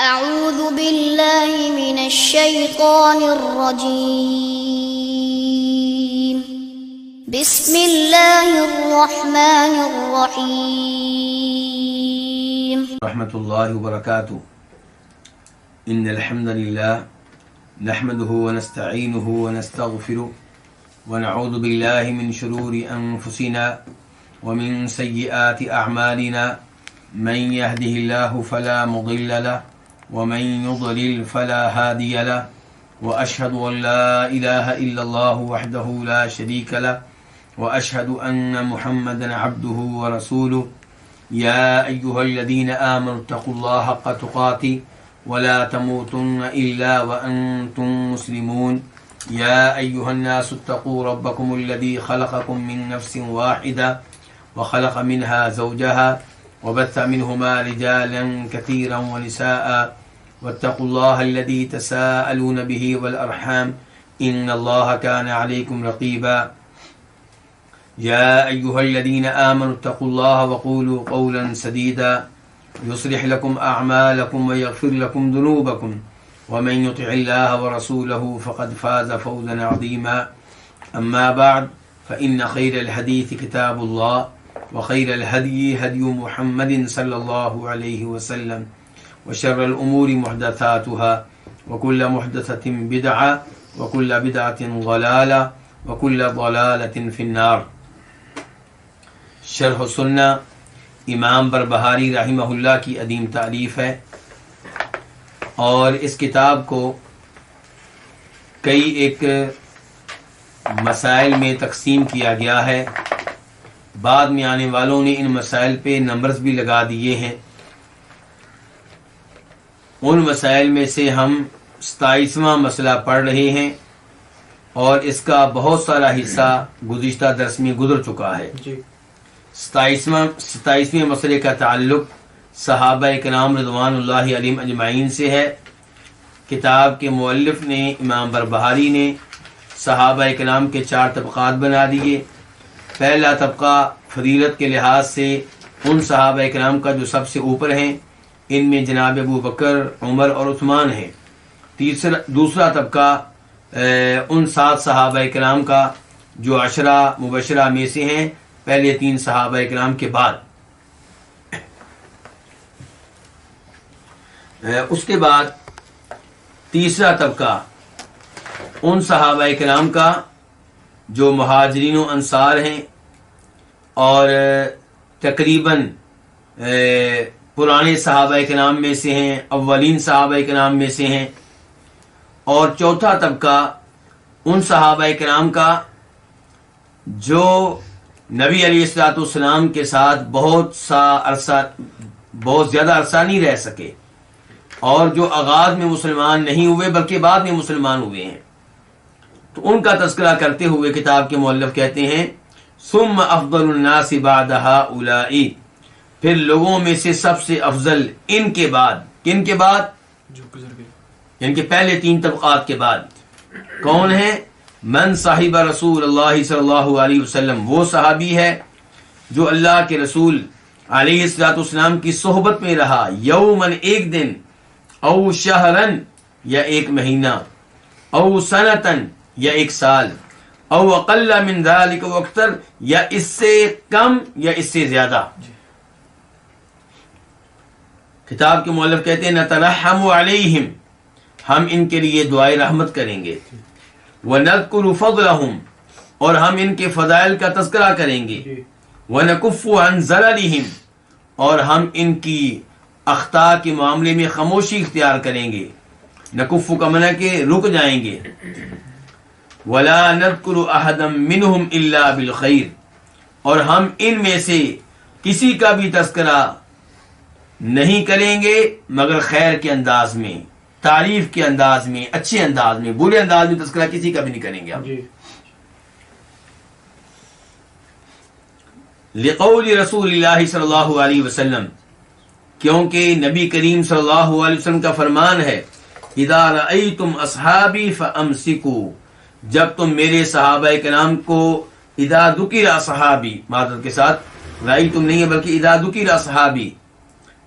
أعوذ بالله من الشيطان الرجيم بسم الله الرحمن الرحيم رحمۃ اللہ وبرکاتہ ان الحمد للہ نحمده ونستعینه ونستغفره ونعوذ باللہ من شرور انفسنا ومن سیئات اعمالنا من يهده الله فلا مضل له ومن يضلل فلا هادي له واشهد ان لا اله الا الله وحده لا شريك له واشهد ان محمدا عبده ورسوله يا أيها الذين آمنوا اتقوا الله حق تقاته ولا تموتن إلا وأنتم مسلمون يا أيها الناس اتقوا ربكم الذي خلقكم من نفس واحدة وخلق منها زوجها وبث منهما رجالا كثيرا ونساء واتقوا الله الذي تساءلون به والأرحام إن الله كان عليكم رقيبا يا أيها الذين آمنوا اتقوا الله وقولوا قولا سديدا يصلح لكم أعمالكم ويغفر لكم ذنوبكم ومن يطع الله ورسوله فقد فاز فوزا عظيما أما بعد فإن خير الحديث كتاب الله وخير الهدي هدي محمد صلى الله عليه وسلم وشر الأمور محدثاتها وكل محدثة بدعة وكل بدعة ضلالة وكل ضلالة في النار۔ شرح سنہ امام بربہاری رحمہ اللہ کی عظیم تالیف ہے، اور اس کتاب کو کئی ایک مسائل میں تقسیم کیا گیا ہے۔ بعد میں آنے والوں نے ان مسائل پہ نمبرز بھی لگا دیے ہیں۔ ان مسائل میں سے ہم 27واں مسئلہ پڑھ رہے ہیں، اور اس کا بہت سارا حصہ گزشتہ درس میں گزر چکا ہے۔ 27ویں مسئلے کا تعلق صحابہ کرام رضوان اللہ علیہم اجمعین سے ہے۔ کتاب کے مؤلف نے امام بربہاری نے صحابہ کرام کے 4 طبقات بنا دیے۔ پہلا طبقہ فضیلت کے لحاظ سے ان صحابہ کرام کا جو سب سے اوپر ہیں، ان میں جناب ابو بکر، عمر اور عثمان ہیں۔ دوسرا طبقہ ان 7 صحابہ کرام کا جو 10 مبشرہ میں سے ہیں، پہلے 3 صحابہ کرام کے بعد۔ اس کے بعد تیسرا طبقہ ان صحابہ کرام کا جو مہاجرین و انصار ہیں، اور تقریباً پرانے صحابہ کرام میں سے ہیں، اولین صحابہ کرام میں سے ہیں۔ اور چوتھا طبقہ ان صحابہ کرام کا جو نبی علیہ الصلوۃ والسلام کے ساتھ بہت زیادہ عرصہ نہیں رہ سکے، اور جو آغاز میں مسلمان نہیں ہوئے بلکہ بعد میں مسلمان ہوئے ہیں۔ تو ان کا تذکرہ کرتے ہوئے کتاب کے مؤلف کہتے ہیں ثم افضل الناس بعد هؤلاء، پھر لوگوں میں سے سب سے افضل ان کے بعد، کن کے بعد؟ جو گزر گئے، ان کے پہلے 3 طبقات کے بعد کون ہیں؟ من صاحب رسول اللہ صلی اللہ علیہ وسلم، وہ صحابی ہے جو اللہ کے رسول علیہ الصلوۃ والسلام کی صحبت میں رہا، یومن ایک دن، او شہرن یا ایک مہینہ، او سنتن یا 1 سال، او اقل من ذلك و اکثر یا اس سے کم یا اس سے زیادہ۔ کتاب کے مؤلف کہتے ہیں نترحم علیہم، ہم ان کے لیے دعائے رحمت کریں گے، وَنَذْكُرُ فَضْلَهُمْ، اور ہم ان کے فضائل کا تذکرہ کریں گے، وَنَكُفُّ عَنْ زَلَلِهِمْ، اور ہم ان کی اخطاء کے معاملے میں خاموشی اختیار کریں گے۔ نکف کا معنی کہ رک جائیں گے۔ وَلَا نَذْكُرُ أَحَدًا مِّنْهُمْ إِلَّا بِالْخَيْرِ، اور ہم ان میں سے کسی کا بھی تذکرہ نہیں کریں گے مگر خیر کے انداز میں، تعریف کے انداز میں، اچھے انداز میں، برے انداز میں تذکرہ کسی کا بھی نہیں کریں گے ہم۔ لقول رسول اللہ صلی اللہ علیہ وسلم، کیونکہ نبی کریم صلی اللہ علیہ وسلم کا فرمان ہے اذا رأیتم اصحابی فامسکوا، جب تم میرے صحابہ کرام کو، اذا ذکر اصحابی، معذرت کے ساتھ رأیتم نہیں ہے بلکہ اذا ذکر اصحابی،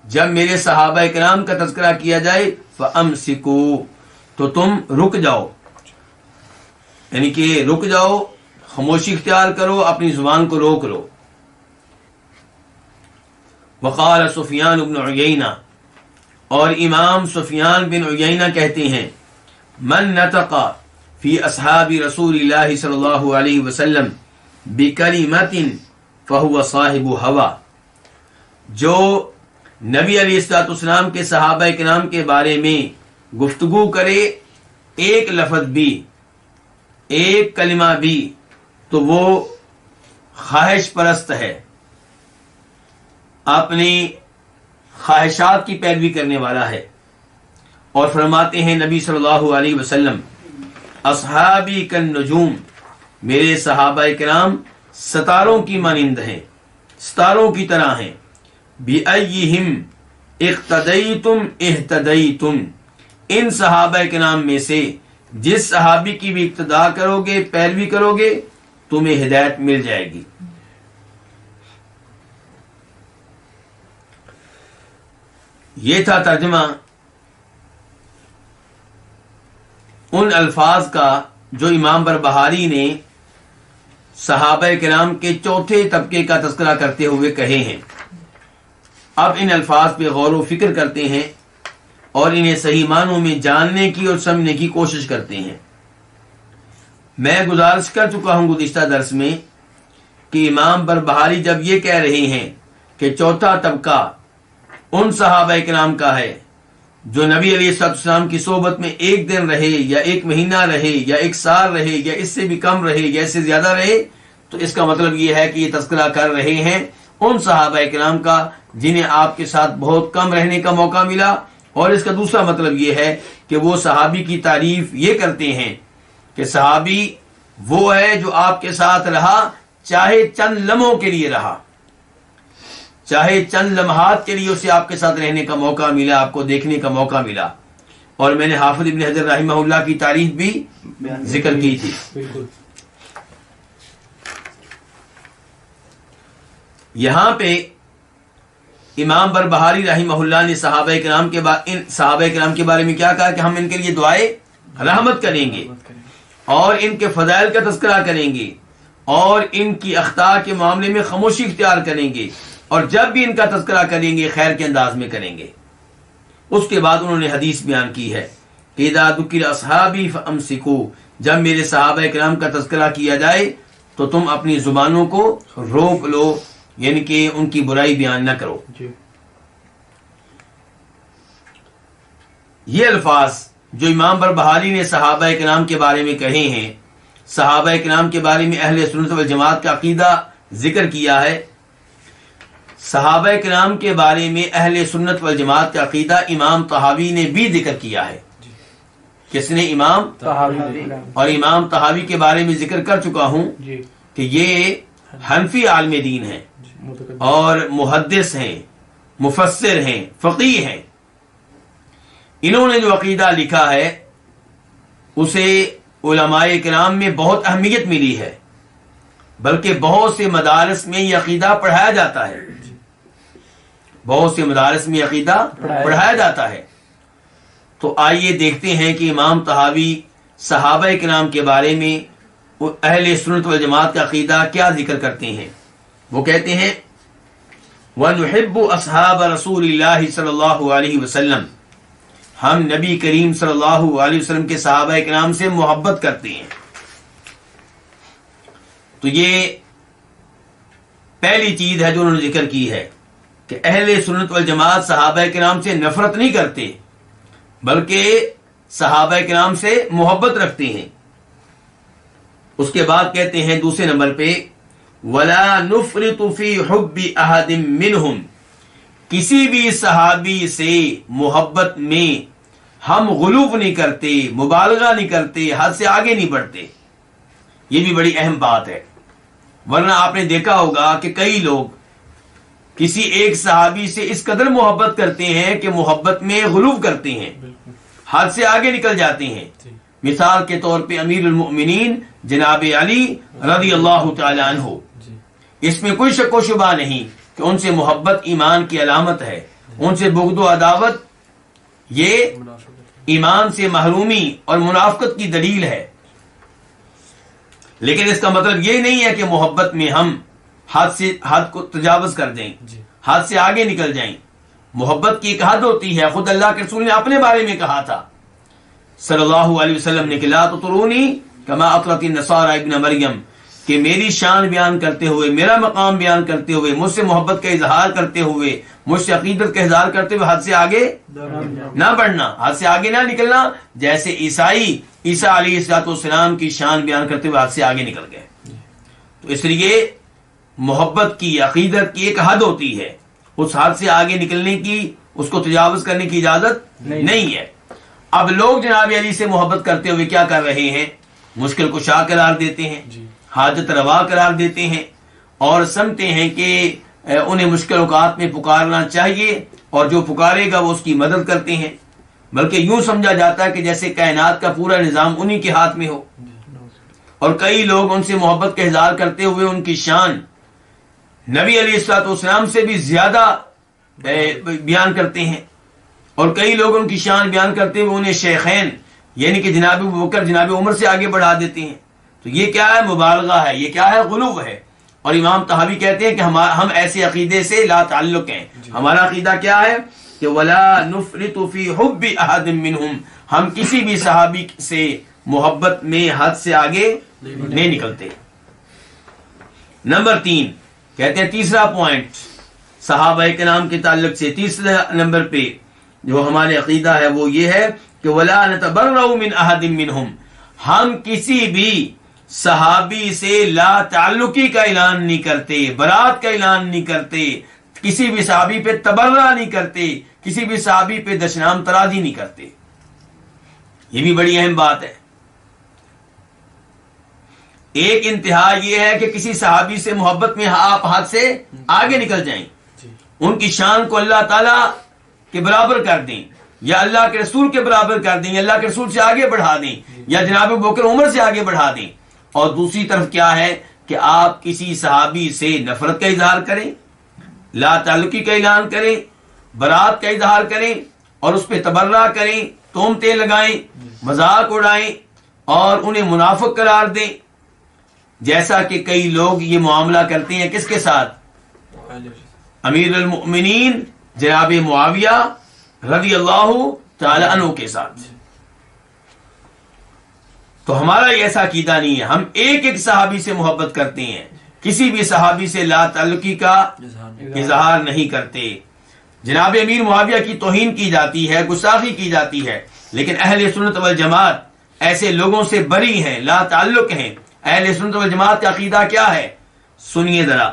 جب میرے صحابہ کرام کا تذکرہ کیا جائے فَأَمْسِكُوا، تو تم رک جاؤ، یعنی کہ رک جاؤ، خاموشی اختیار کرو، اپنی زبان کو روک لو۔ وقال سفیان بن عیینہ، اور امام سفیان بن عیینہ کہتے ہیں من نطق فی اصحاب رسول اللہ صلی اللہ علیہ وسلم بکلمۃ فہو صاحب ہوا، جو نبی علیہ الصلوۃ والسلام کے صحابہ کرام کے بارے میں گفتگو کرے ایک لفظ بھی، ایک کلمہ بھی، تو وہ خواہش پرست ہے، اپنی خواہشات کی پیروی کرنے والا ہے۔ اور فرماتے ہیں نبی صلی اللہ علیہ وسلم اصحابی کالنجوم، میرے صحابہ کرام ستاروں کی مانند ہیں، ستاروں کی طرح ہیں۔ بِأَيِّهِمْ اقتدیتم اہتدیتم، ان صحابہ کرام میں سے جس صحابی کی بھی اقتدا کرو گے، پیروی کرو گے، تمہیں ہدایت مل جائے گی۔ یہ تھا ترجمہ ان الفاظ کا جو امام بربہاری نے صحابہ کرام کے چوتھے طبقے کا تذکرہ کرتے ہوئے کہے ہیں۔ اب ان الفاظ پہ غور و فکر کرتے ہیں اور انہیں صحیح معنوں میں جاننے کی اور سمجھنے کی کوشش کرتے ہیں۔ میں گزارش کر چکا ہوں گزشتہ درس میں کہ امام بربہاری جب یہ کہہ رہے ہیں کہ چوتھا طبقہ ان صحابہ کرام کا ہے جو نبی علیہ السلام کی صحبت میں ایک دن رہے یا ایک مہینہ رہے یا ایک سال رہے یا اس سے بھی کم رہے یا اس سے زیادہ رہے، تو اس کا مطلب یہ ہے کہ یہ تذکرہ کر رہے ہیں ان صحابہ کرام کا جنہیں آپ کے ساتھ بہت کم رہنے کا موقع ملا۔ اور اس کا دوسرا مطلب یہ ہے کہ وہ صحابی کی تعریف یہ کرتے ہیں کہ صحابی وہ ہے جو آپ کے ساتھ رہا، چاہے چند لمحوں کے لیے رہا، چاہے چند لمحات کے لیے اسے آپ کے ساتھ رہنے کا موقع ملا، آپ کو دیکھنے کا موقع ملا۔ اور میں نے حافظ ابن حجر رحمہ اللہ کی تعریف بھی ذکر کی تھی۔ بالکل یہاں پہ امام بربہاری رحمہ اللہ نے صحابہ کرام کے بارے میں کیا کہا کہ ہم ان کے لیے دعائے رحمت کریں گے اور ان کے فضائل کا تذکرہ کریں گے اور ان کی اخطاء کے معاملے میں خاموشی اختیار کریں گے، اور جب بھی ان کا تذکرہ کریں گے خیر کے انداز میں کریں گے۔ اس کے بعد انہوں نے حدیث بیان کی ہے کہ اذا ذکر اصحابی فامسکوا، جب میرے صحابہ کرام کا تذکرہ کیا جائے تو تم اپنی زبانوں کو روک لو، یعنی کہ ان کی برائی بیان نہ کرو۔ جی یہ الفاظ جو امام بربہاری نے صحابہ کرام کے بارے میں کہے ہیں، صحابہ کرام کے بارے میں اہل سنت والجماعت کا عقیدہ ذکر کیا ہے۔ صحابہ کرام کے بارے میں اہل سنت والجماعت کا عقیدہ امام طحاوی نے بھی ذکر کیا ہے۔ کس نے؟ امام طحاوی۔ اور امام طحاوی کے بارے میں ذکر کر چکا ہوں جی کہ یہ حنفی عالم دین ہیں اور محدث ہیں، مفسر ہیں، فقیہ ہیں۔ انہوں نے جو عقیدہ لکھا ہے اسے علماء کرام میں بہت اہمیت ملی ہے، بلکہ بہت سے مدارس میں یہ عقیدہ پڑھایا جاتا ہے، بہت سے مدارس میں عقیدہ پڑھایا جاتا ہے۔ تو آئیے دیکھتے ہیں کہ امام طحاوی صحابہ کرام کے بارے میں اہل سنت والجماعت کا عقیدہ کیا ذکر کرتے ہیں۔ وہ کہتے ہیں وَنُحِبُّ أَصْحَابَ رسول اللہ صلی اللہ علیہ وسلم، ہم نبی کریم صلی اللہ علیہ وسلم کے صحابہ کرام سے محبت کرتے ہیں۔ تو یہ پہلی چیز ہے جو انہوں نے ذکر کی ہے کہ اہل سنت والجماعت صحابہ کرام سے نفرت نہیں کرتے بلکہ صحابہ کرام سے محبت رکھتے ہیں۔ اس کے بعد کہتے ہیں دوسرے نمبر پہ وَلَا نُفْرِطُ فِي حُبِّ أَحَدٍ مِّنْهُمْ، کسی بھی صحابی سے محبت میں ہم غلو نہیں کرتے، مبالغہ نہیں کرتے، حد سے آگے نہیں بڑھتے۔ یہ بھی بڑی اہم بات ہے، ورنہ آپ نے دیکھا ہوگا کہ کئی لوگ کسی ایک صحابی سے اس قدر محبت کرتے ہیں کہ محبت میں غلو کرتے ہیں، حد سے آگے نکل جاتے ہیں۔ مثال کے طور پہ امیر المؤمنین جناب علی رضی اللہ تعالی عنہ، اس میں کوئی شک و شبہ نہیں کہ ان سے محبت ایمان کی علامت ہے، ان سے بغض و عداوت یہ ایمان سے محرومی اور منافقت کی دلیل ہے. لیکن اس کا مطلب یہ نہیں ہے کہ محبت میں ہم حد کو تجاوز کر دیں, حد سے آگے نکل جائیں. محبت کی ایک حد ہوتی ہے. خود اللہ کے رسول نے اپنے بارے میں کہا تھا صلی اللہ علیہ وسلم نے کہ لا تطرونی کما اطرت النصارى ابن مریم, کہ میری شان بیان کرتے ہوئے, میرا مقام بیان کرتے ہوئے, مجھ سے محبت کا اظہار کرتے ہوئے, مجھ سے عقیدت کا اظہار کرتے ہوئے حد سے آگے نہ بڑھنا, حد سے آگے نہ نکلنا, جیسے عیسیٰ علیہ السلام کی شان بیان کرتے ہوئے حد سے آگے نکل گئے. تو اس لیے محبت کی, عقیدت کی ایک حد ہوتی ہے, اس حد سے آگے نکلنے کی, اس کو تجاوز کرنے کی اجازت نہیں ہے. اب لوگ جناب علی سے محبت کرتے ہوئے کیا کر رہے ہیں؟ مشکل کشا قرار دیتے ہیں, حاجت روا قرار دیتے ہیں, اور سمجھتے ہیں کہ انہیں مشکل اوقات میں پکارنا چاہیے, اور جو پکارے گا وہ اس کی مدد کرتے ہیں. بلکہ یوں سمجھا جاتا ہے کہ جیسے کائنات کا پورا نظام انہی کے ہاتھ میں ہو. اور کئی لوگ ان سے محبت کا اظہار کرتے ہوئے ان کی شان نبی علیہ السلام سے بھی زیادہ بیان کرتے ہیں, اور کئی لوگ ان کی شان بیان کرتے ہوئے انہیں شیخین یعنی کہ جناب ابوبکر, جناب عمر سے آگے بڑھا دیتے ہیں. تو یہ کیا ہے؟ مبالغہ ہے, یہ کیا ہے؟ غلو ہے. اور امام طحاوی کہتے ہیں کہ ہم ایسے عقیدے سے لا تعلق ہیں. ہمارا عقیدہ کیا ہے کہ ولا نفرط فی حب احد منہم, ہم کسی بھی صحابی سے محبت میں حد سے آگے نہیں نکلتے. نمبر 3 کہتے ہیں, تیسرا پوائنٹ صحابہ کرام کے تعلق سے, تیسرے نمبر پہ جو ہمارے عقیدہ ہے وہ یہ ہے کہ ولا نتبرأ من احد منہم, ہم کسی بھی صحابی سے لا تعلقی کا اعلان نہیں کرتے, برات کا اعلان نہیں کرتے, کسی بھی صحابی پہ تبرہ نہیں کرتے, کسی بھی صحابی پہ دشنام ترازی نہیں کرتے. یہ بھی بڑی اہم بات ہے. ایک انتہا یہ ہے کہ کسی صحابی سے محبت میں آپ حد سے آگے نکل جائیں, ان کی شان کو اللہ تعالی کے برابر کر دیں, یا اللہ کے رسول کے برابر کر دیں, یا اللہ کے رسول سے آگے بڑھا دیں, یا جناب ابوبکر عمر سے آگے بڑھا دیں. اور دوسری طرف کیا ہے کہ آپ کسی صحابی سے نفرت کا اظہار کریں, لا تعلقی کا اعلان کریں, برات کا اظہار کریں, اور اس پہ تبرہ کریں, تہمتیں لگائیں, مذاق اڑائیں, اور انہیں منافق قرار دیں, جیسا کہ کئی لوگ یہ معاملہ کرتے ہیں. کس کے ساتھ؟ امیر المؤمنین جناب معاویہ رضی اللہ تعالی عنہ کے ساتھ. تو ہمارا یہ ایسا عقیدہ نہیں ہے. ہم ایک ایک صحابی سے محبت کرتے ہیں, کسی بھی صحابی سے لا تعلقی کا اظہار نہیں کرتے. جناب امیر معاویہ کی توہین کی جاتی ہے, گستاخی کی جاتی ہے, لیکن اہل سنت والجماعت ایسے لوگوں سے بری ہیں, لا تعلق ہیں. اہل سنت والجماعت کا عقیدہ کیا ہے؟ سنیے ذرا.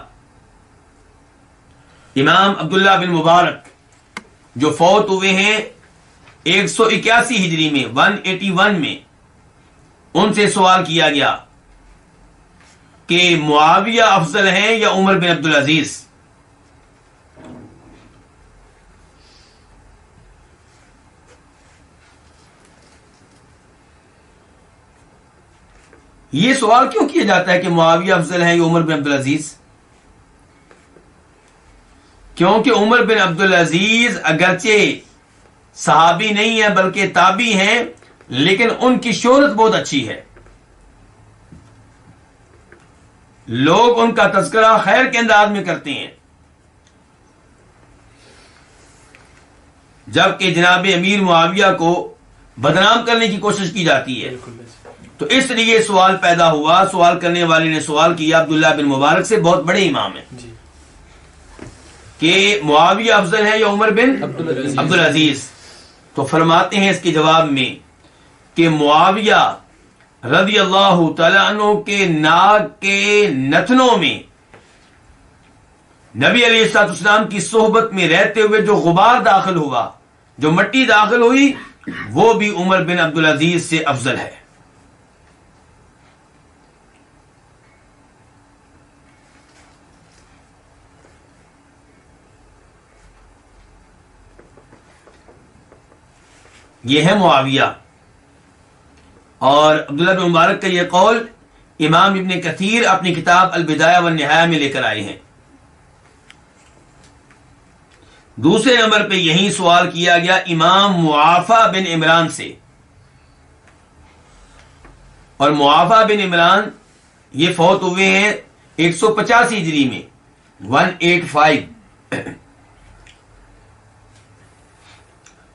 امام عبداللہ بن مبارک جو فوت ہوئے ہیں 181 ہجری میں, 181 میں, ان سے سوال کیا گیا کہ معاویہ افضل ہیں یا عمر بن عبدالعزیز؟ یہ سوال کیوں کیا جاتا ہے کہ معاویہ افضل ہیں یا عمر بن عبدالعزیز؟ کیونکہ عمر بن عبدالعزیز اگرچہ صحابی نہیں ہے بلکہ تابعی ہیں, لیکن ان کی شہرت بہت اچھی ہے, لوگ ان کا تذکرہ خیر کے انداز میں کرتے ہیں, جبکہ جناب امیر معاویہ کو بدنام کرنے کی کوشش کی جاتی ہے. تو اس لیے سوال پیدا ہوا, سوال کرنے والے نے سوال کیا عبداللہ بن مبارک سے, بہت بڑے امام ہیں, کہ معاویہ افضل ہے یا عمر بن عبدالعزیز؟ تو فرماتے ہیں اس کے جواب میں کہ معاویہ رضی اللہ تعالی عنہ کے ناک کے نتنوں میں نبی علیہ السلام کی صحبت میں رہتے ہوئے جو غبار داخل ہوا, جو مٹی داخل ہوئی, وہ بھی عمر بن عبدالعزیز سے افضل ہے. یہ ہے معاویہ. اور عبداللہ بن مبارک کا یہ قول امام ابن کثیر اپنی کتاب البدایہ والنہایہ میں لے کر آئے ہیں. دوسرے نمبر پہ یہی سوال کیا گیا امام معافی بن عمران سے، اور معافی بن عمران یہ فوت ہوئے ہیں 185 ہجری میں 185۔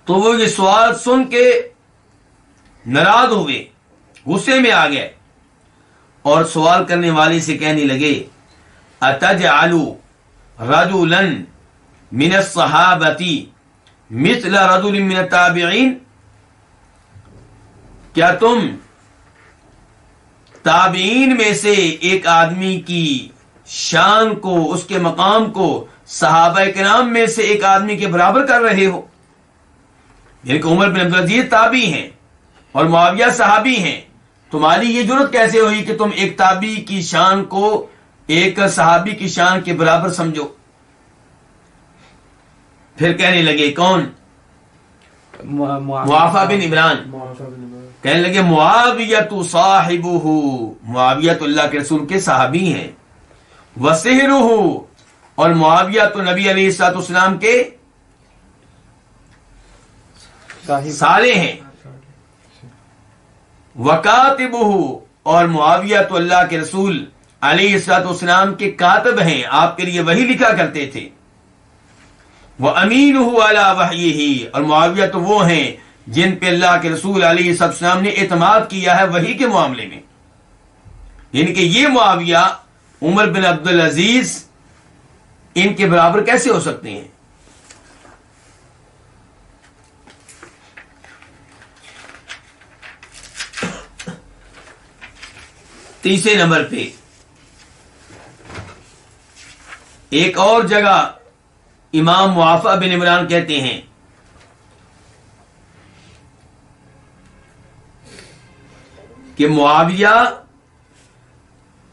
تو وہ یہ سوال سن کے ناراض ہوئے، غصے میں آ گئے، اور سوال کرنے والے سے کہنے لگے اتجعل رجلا من الصحابۃ مثل رجل من التابعین، کیا تم تابعین میں سے ایک آدمی کی شان کو، اس کے مقام کو صحابہ کرام میں سے ایک آدمی کے برابر کر رہے ہو؟ یعنی کہ عمر بن عبدالعزیز تابعی ہیں اور معاویہ صحابی ہیں، تمہاری یہ جرت کیسے ہوئی کہ تم ایک تابعی کی شان کو ایک صحابی کی شان کے برابر سمجھو؟ پھر کہنے لگے کون؟ معافی بن عمران کہنے لگے معاویۃ صاحبہ، معاویہ تو اللہ کے رسول کے صحابی ہیں، وصہرہ، اور معاویہ تو نبی علیہ الصلوۃ والسلام کے صالح ہیں، وکاتبہ، اور معاویہ تو اللہ کے رسول علیہ الصلوۃ والسلام کے کاتب ہیں، آپ کے لیے وحی لکھا کرتے تھے، وامینہ علی وحیہ، اور معاویہ تو وہ ہیں جن پہ اللہ کے رسول علیہ الصلوۃ والسلام نے اعتماد کیا ہے وحی کے معاملے میں۔ یعنی کہ یہ معاویہ عمر بن عبدالعزیز ان کے برابر کیسے ہو سکتے ہیں؟ تیسرے نمبر پہ ایک اور جگہ امام معافی بن عمران کہتے ہیں کہ معاویہ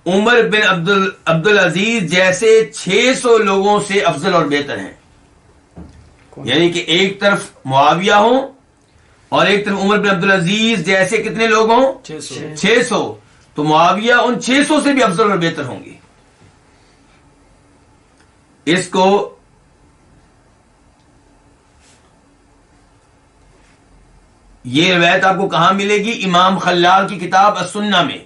عمر بن عبدالعزیز جیسے 600 لوگوں سے افضل اور بہتر ہیں، یعنی کہ ایک طرف معاویہ ہوں اور ایک طرف عمر بن عبدالعزیز جیسے کتنے لوگ ہوں؟ 600، تو معاویہ ان 600 سے بھی افضل اور بہتر ہوں گے۔ اس کو یہ روایت آپ کو کہاں ملے گی؟ امام خلال کی کتاب السنہ میں۔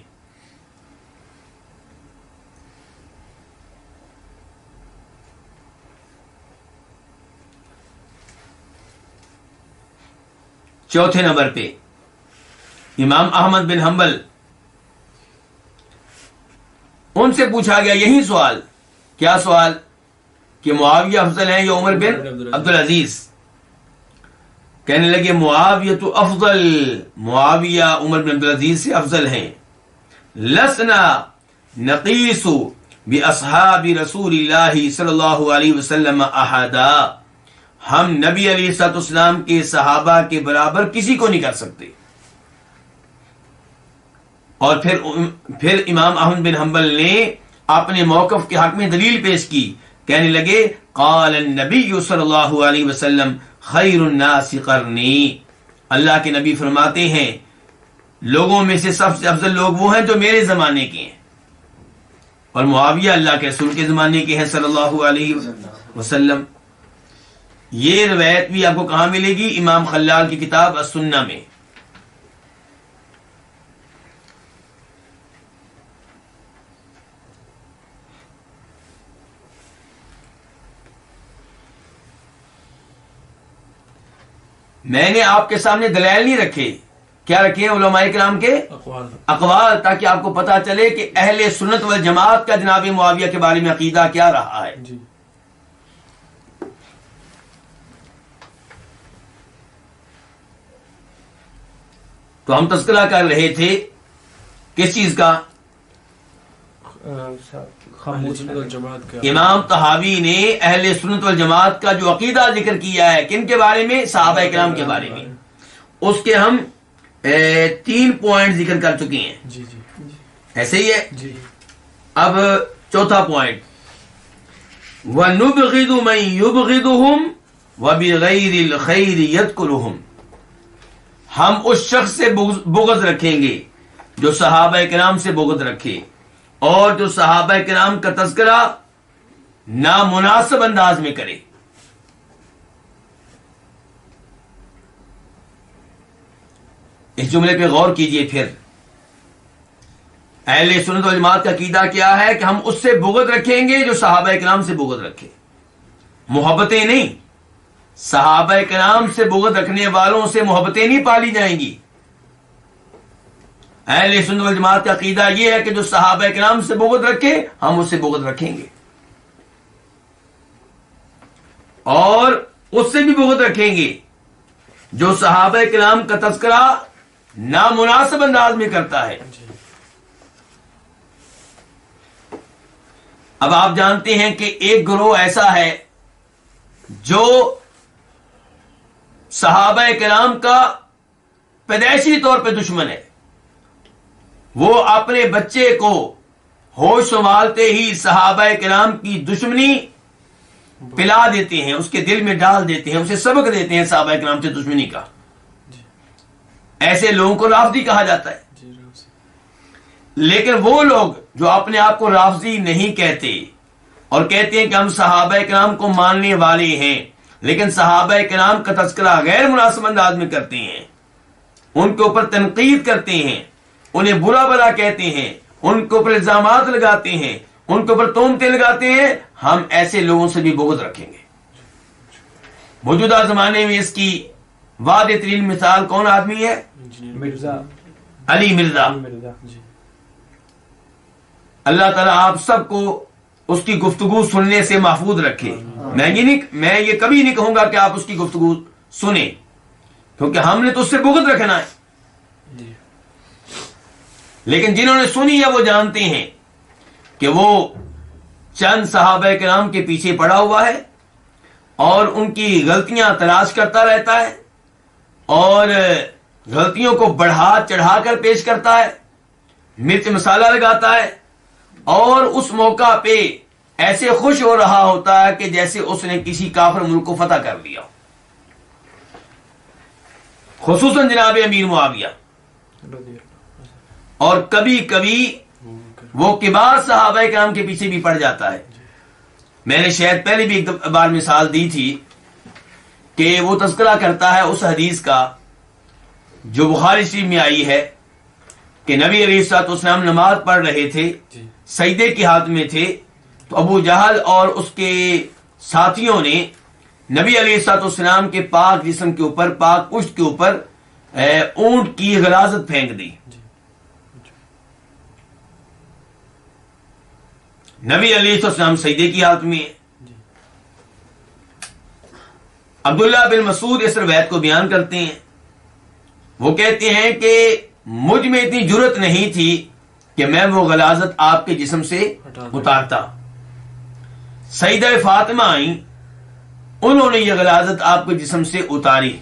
چوتھے نمبر پہ امام احمد بن حنبل، ان سے پوچھا گیا یہی سوال، کیا سوال؟ کہ معاویہ افضل ہیں یا عمر بن عبدالعزیز؟ کہنے لگے معاویہ تو افضل، معاویہ عمر بن عبدالعزیز سے افضل ہیں۔ لسنا نقیس باصحاب رسول اللہ صلی اللہ علیہ وسلم احدا، ہم نبی علیہ الصلوۃ والسلام کے صحابہ کے برابر کسی کو نہیں کر سکتے۔ اور پھر امام احمد بن حنبل نے اپنے موقف کے حق میں دلیل پیش کی، کہنے لگے قال النبی صلی اللہ علیہ وسلم خیر الناس قرنی، اللہ کے نبی فرماتے ہیں لوگوں میں سے سب سے افضل لوگ وہ ہیں جو میرے زمانے کے ہیں، اور معاویہ اللہ کے رسول کے زمانے کے ہیں صلی اللہ علیہ وسلم۔ یہ روایت بھی آپ کو کہاں ملے گی؟ امام خلال کی کتاب السنہ میں۔ میں نے آپ کے سامنے دلائل نہیں رکھے، کیا رکھے ہیں؟ علماء کرام کے اقوال، تاکہ آپ کو پتا چلے کہ اہل سنت والجماعت کا جناب معاویہ کے بارے میں عقیدہ کیا رہا ہے۔ تو ہم تذکرہ کر رہے تھے کس چیز کا؟ امام طحاوی نے اہل سنت والجماعت کا جو عقیدہ ذکر کیا ہے، کن کے بارے میں؟ صحابہ کرام کے بارے میں۔ اس کے ہم 3 پوائنٹ ذکر کر چکے ہیں، ایسے ہی ہے؟ اب چوتھا پوائنٹ، وَنُبْغِضُ مَن يُبْغِضُهُمْ وَبِغَيْرِ الْخَيْرِ يَذْكُرُهُمْ، ہم اس شخص سے بغض رکھیں گے جو صحابہ کرام سے بغض رکھے، اور جو صحابہ کرام کا تذکرہ نامناسب انداز میں کرے۔ اس جملے پہ غور کیجئے. پھر اہل سنت والجماعت کا عقیدہ کیا ہے کہ ہم اس سے بغض رکھیں گے جو صحابہ کرام سے بغض رکھے، محبتیں نہیں. صحابہ کرام سے بغض رکھنے والوں سے محبتیں نہیں پالی جائیں گی. اہل سنت والجماعت کا عقیدہ یہ ہے کہ جو صحابہ کرام سے بغض رکھے ہم اس سے بغض رکھیں گے، اور اس سے بھی بغض رکھیں گے جو صحابہ کرام کا تذکرہ نامناسب انداز میں کرتا ہے. اب آپ جانتے ہیں کہ ایک گروہ ایسا ہے جو صحابہ کرام کا پیدائشی طور پہ دشمن ہے. وہ اپنے بچے کو ہوش سنبھالتے ہی صحابہ کرام کی دشمنی پلا دیتے ہیں، اس کے دل میں ڈال دیتے ہیں، اسے سبق دیتے ہیں صحابہ کرام سے دشمنی کا. ایسے لوگوں کو رافضی کہا جاتا ہے. لیکن وہ لوگ جو اپنے آپ کو رافضی نہیں کہتے اور کہتے ہیں کہ ہم صحابہ کرام کو ماننے والے ہیں، لیکن صحابہ کرام کا تذکرہ غیر مناسب انداز میں کرتے ہیں، ان کے اوپر تنقید کرتے ہیں، انہیں برا بھلا کہتے ہیں، ان کے اوپر الزامات لگاتے ہیں، ان کے اوپر تہمتیں لگاتے ہیں، ہم ایسے لوگوں سے بھی بغض رکھیں گے. موجودہ زمانے میں اس کی واضح ترین مثال کون آدمی ہے؟ مرزا علی مرزا. اللہ تعالیٰ آپ سب کو اس کی گفتگو سننے سے محفوظ رکھے. میں یہ کبھی نہیں کہوں گا کہ آپ اس کی گفتگو سنیں، کیونکہ ہم نے تو اس سے بغض رکھنا ہے. لیکن جنہوں نے سنی ہے وہ جانتے ہیں کہ وہ چند صحابہ کرام کے پیچھے پڑا ہوا ہے اور ان کی غلطیاں تلاش کرتا رہتا ہے اور غلطیوں کو بڑھا چڑھا کر پیش کرتا ہے، مرچ مسالہ لگاتا ہے، اور اس موقع پہ ایسے خوش ہو رہا ہوتا ہے کہ جیسے اس نے کسی کافر ملک کو فتح کر لیا. خصوصاً جناب امیر معاویہ، اور کبھی کبھی وہ کبار صحابہ کرام کے پیچھے بھی پڑ جاتا ہے. میں نے شاید پہلے بھی ایک بار مثال دی تھی کہ وہ تذکرہ کرتا ہے اس حدیث کا جو بخاری شریف میں آئی ہے کہ نبی علیہ الصلوۃ والسلام نماز پڑھ رہے تھے، سجدے کی حالت میں تھے، تو ابو جہل اور اس کے ساتھیوں نے نبی علیہ الصلوۃ والسلام کے پاک جسم کے اوپر، پاک پشت کے اوپر اونٹ کی غلاظت پھینک دی. نبی علیہ الصلوۃ والسلام سجدے کی حالت میں. عبداللہ بن مسعود اس روایت کو بیان کرتے ہیں، وہ کہتے ہیں کہ مجھ میں اتنی جرت نہیں تھی کہ میں وہ غلاظت آپ کے جسم سے اتارتا. سیدہ فاطمہ آئیں، انہوں نے یہ غلاظت آپ کے جسم سے اتاری.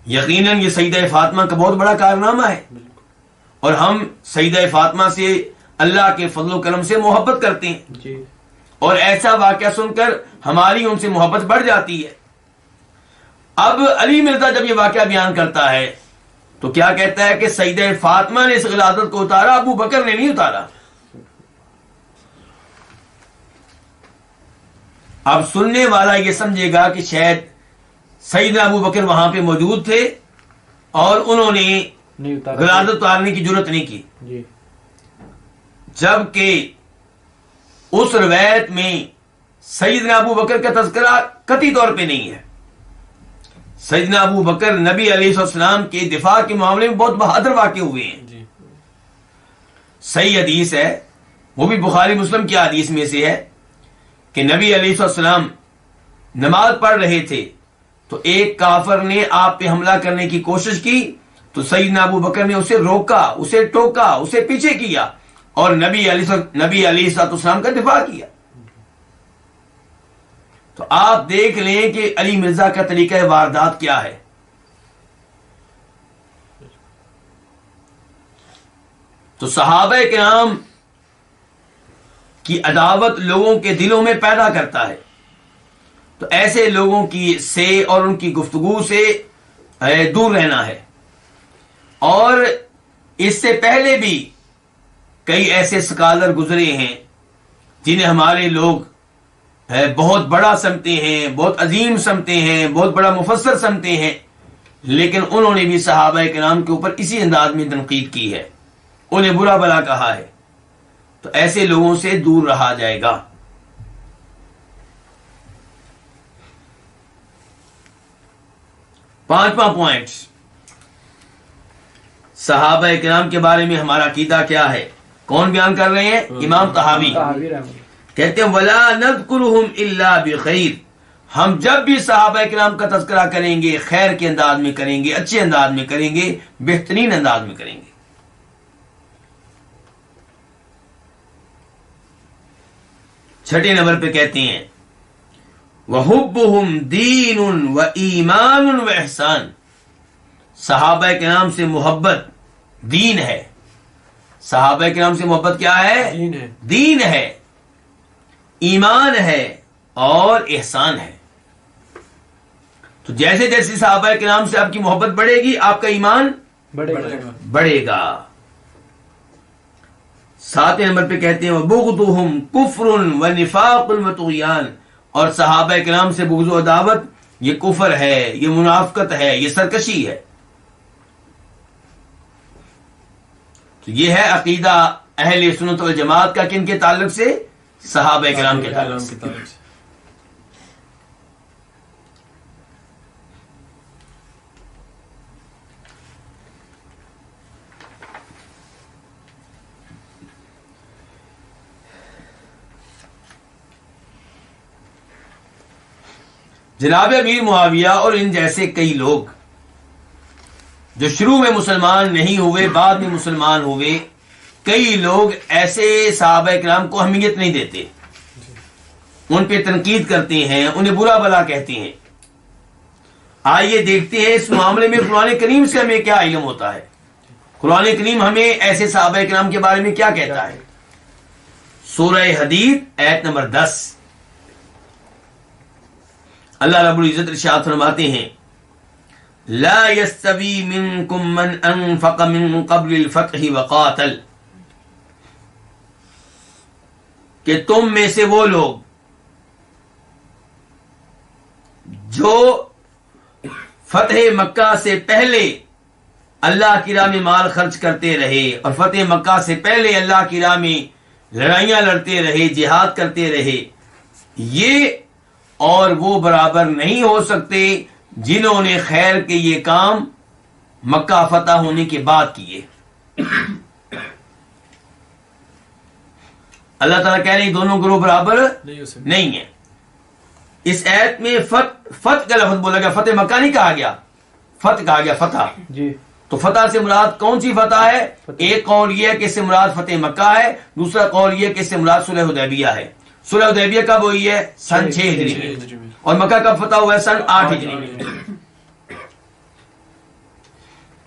یقیناً یہ سیدہ فاطمہ کا بہت بڑا کارنامہ ہے، اور ہم سیدہ فاطمہ سے اللہ کے فضل و کرم سے محبت کرتے ہیں، اور ایسا واقعہ سن کر ہماری ان سے محبت بڑھ جاتی ہے. اب علی مرزا جب یہ واقعہ بیان کرتا ہے تو کیا کہتا ہے کہ سیدہ فاطمہ نے اس غلاظت کو اتارا، ابو بکر نے نہیں اتارا. اب سننے والا یہ سمجھے گا کہ شاید سیدنا ابو بکر وہاں پہ موجود تھے اور انہوں نے غلاظت اتارنے کی جرت نہیں کی، جبکہ اس روایت میں سیدنا ابو بکر کا تذکرہ قطعی طور پہ نہیں ہے. سیدنا ابو بکر نبی علیہ السلام کے دفاع کے معاملے میں بہت بہادر واقع ہوئے ہیں. صحیح حدیث ہے، وہ بھی بخاری مسلم کی حدیث میں سے ہے کہ نبی علیہ السلام نماز پڑھ رہے تھے تو ایک کافر نے آپ پہ حملہ کرنے کی کوشش کی، تو سیدنا ابو بکر نے اسے روکا، اسے ٹوکا، اسے پیچھے کیا اور نبی علیہ السلام کا دفاع کیا. تو آپ دیکھ لیں کہ علی مرزا کا طریقہ واردات کیا ہے. تو صحابہ کرام کی عداوت لوگوں کے دلوں میں پیدا کرتا ہے، تو ایسے لوگوں کی سے اور ان کی گفتگو سے دور رہنا ہے. اور اس سے پہلے بھی کئی ایسے سکالر گزرے ہیں جنہیں ہمارے لوگ بہت بڑا سمجھتے ہیں، بہت عظیم سمجھتے ہیں، بہت بڑا مفسر سمجھتے ہیں، لیکن انہوں نے بھی صحابہ کرام کے اوپر اسی انداز میں تنقید کی ہے، انہیں برا بھلا کہا ہے، تو ایسے لوگوں سے دور رہا جائے گا۔ 5واں پوائنٹ، صحابہ کرام کے بارے میں ہمارا عقیدہ کیا ہے؟ کون بیان کر رہے ہیں؟ امام طحاوی کہتے ہیں وَلَا نَذْكُرُهُمْ إِلَّا بِخَيْرٍ، ہم جب بھی صحابہ کرام کا تذکرہ کریں گے خیر کے انداز میں کریں گے، اچھے انداز میں کریں گے، بہترین انداز میں کریں گے۔ 6 نمبر پہ کہتے ہیں وَحُبُّهُمْ دِينٌ وَإِيمَانٌ وَإِحْسَانٌ، صحابہ کرام سے محبت دین ہے۔ صحابہ کرام سے محبت کیا ہے؟ دین ہے، ایمان ہے اور احسان ہے۔ تو جیسے جیسے صحابہ کرام سے آپ کی محبت بڑھے گی آپ کا ایمان بڑھے گا۔ 7 نمبر پہ کہتے ہیں وَبُغْضُهُمْ كُفْرٌ وَنِفَاقٌ وَطُغْيَانٌ، اور صحابہ کرام سے بغض و عداوت یہ کفر ہے، یہ منافقت ہے، یہ سرکشی ہے۔ تو یہ ہے عقیدہ اہل سنت والجماعت کا، کن کے تعلق سے؟ صحابہ کرام کے تعلق سے۔ جناب امیر معاویہ اور ان جیسے کئی لوگ جو شروع میں مسلمان نہیں ہوئے بعد میں مسلمان ہوئے، کئی لوگ ایسے صحابہ کرام کو اہمیت نہیں دیتے، ان پہ تنقید کرتے ہیں، انہیں برا بھلا کہتے ہیں۔ آئیے دیکھتے ہیں اس معاملے میں قرآن کریم سے ہمیں کیا علم ہوتا ہے، قرآن کریم ہمیں ایسے صحابہ کرام کے بارے میں کیا کہتا ہے۔ سورہ حدید آیت نمبر 10، اللہ رب العزت ارشاد فرماتے ہیں لا يستوی منکم من انفق من قبل الفتح وقاتل، کہ تم میں سے وہ لوگ جو فتح مکہ سے پہلے اللہ کی راہ میں مال خرچ کرتے رہے اور فتح مکہ سے پہلے اللہ کی راہ میں لڑائیاں لڑتے رہے، جہاد کرتے رہے، یہ اور وہ برابر نہیں ہو سکتے جنہوں نے خیر کے یہ کام مکہ فتح ہونے کے بعد کیے۔ اللہ تعالیٰ کہہ رہے ہیں دونوں گروہ برابر نہیں ہیں۔ اس آیت میں فتح کا لفظ بولا گیا، فتح مکہ نہیں کہا گیا، فتح کہا گیا، فتح جی۔ تو فتح سے مراد کون سی فتح ہے؟ ایک قول یہ ہے کہ اس سے مراد فتح مکہ ہے، دوسرا قول یہ ہے کہ اس سے مراد صلح حدیبیہ ہے۔ صلح حدیبیہ کب ہوئی ہے؟ سن 6 ہجری میں، اور مکہ کب فتح ہوا ہے؟ سن 8 ہجری میں۔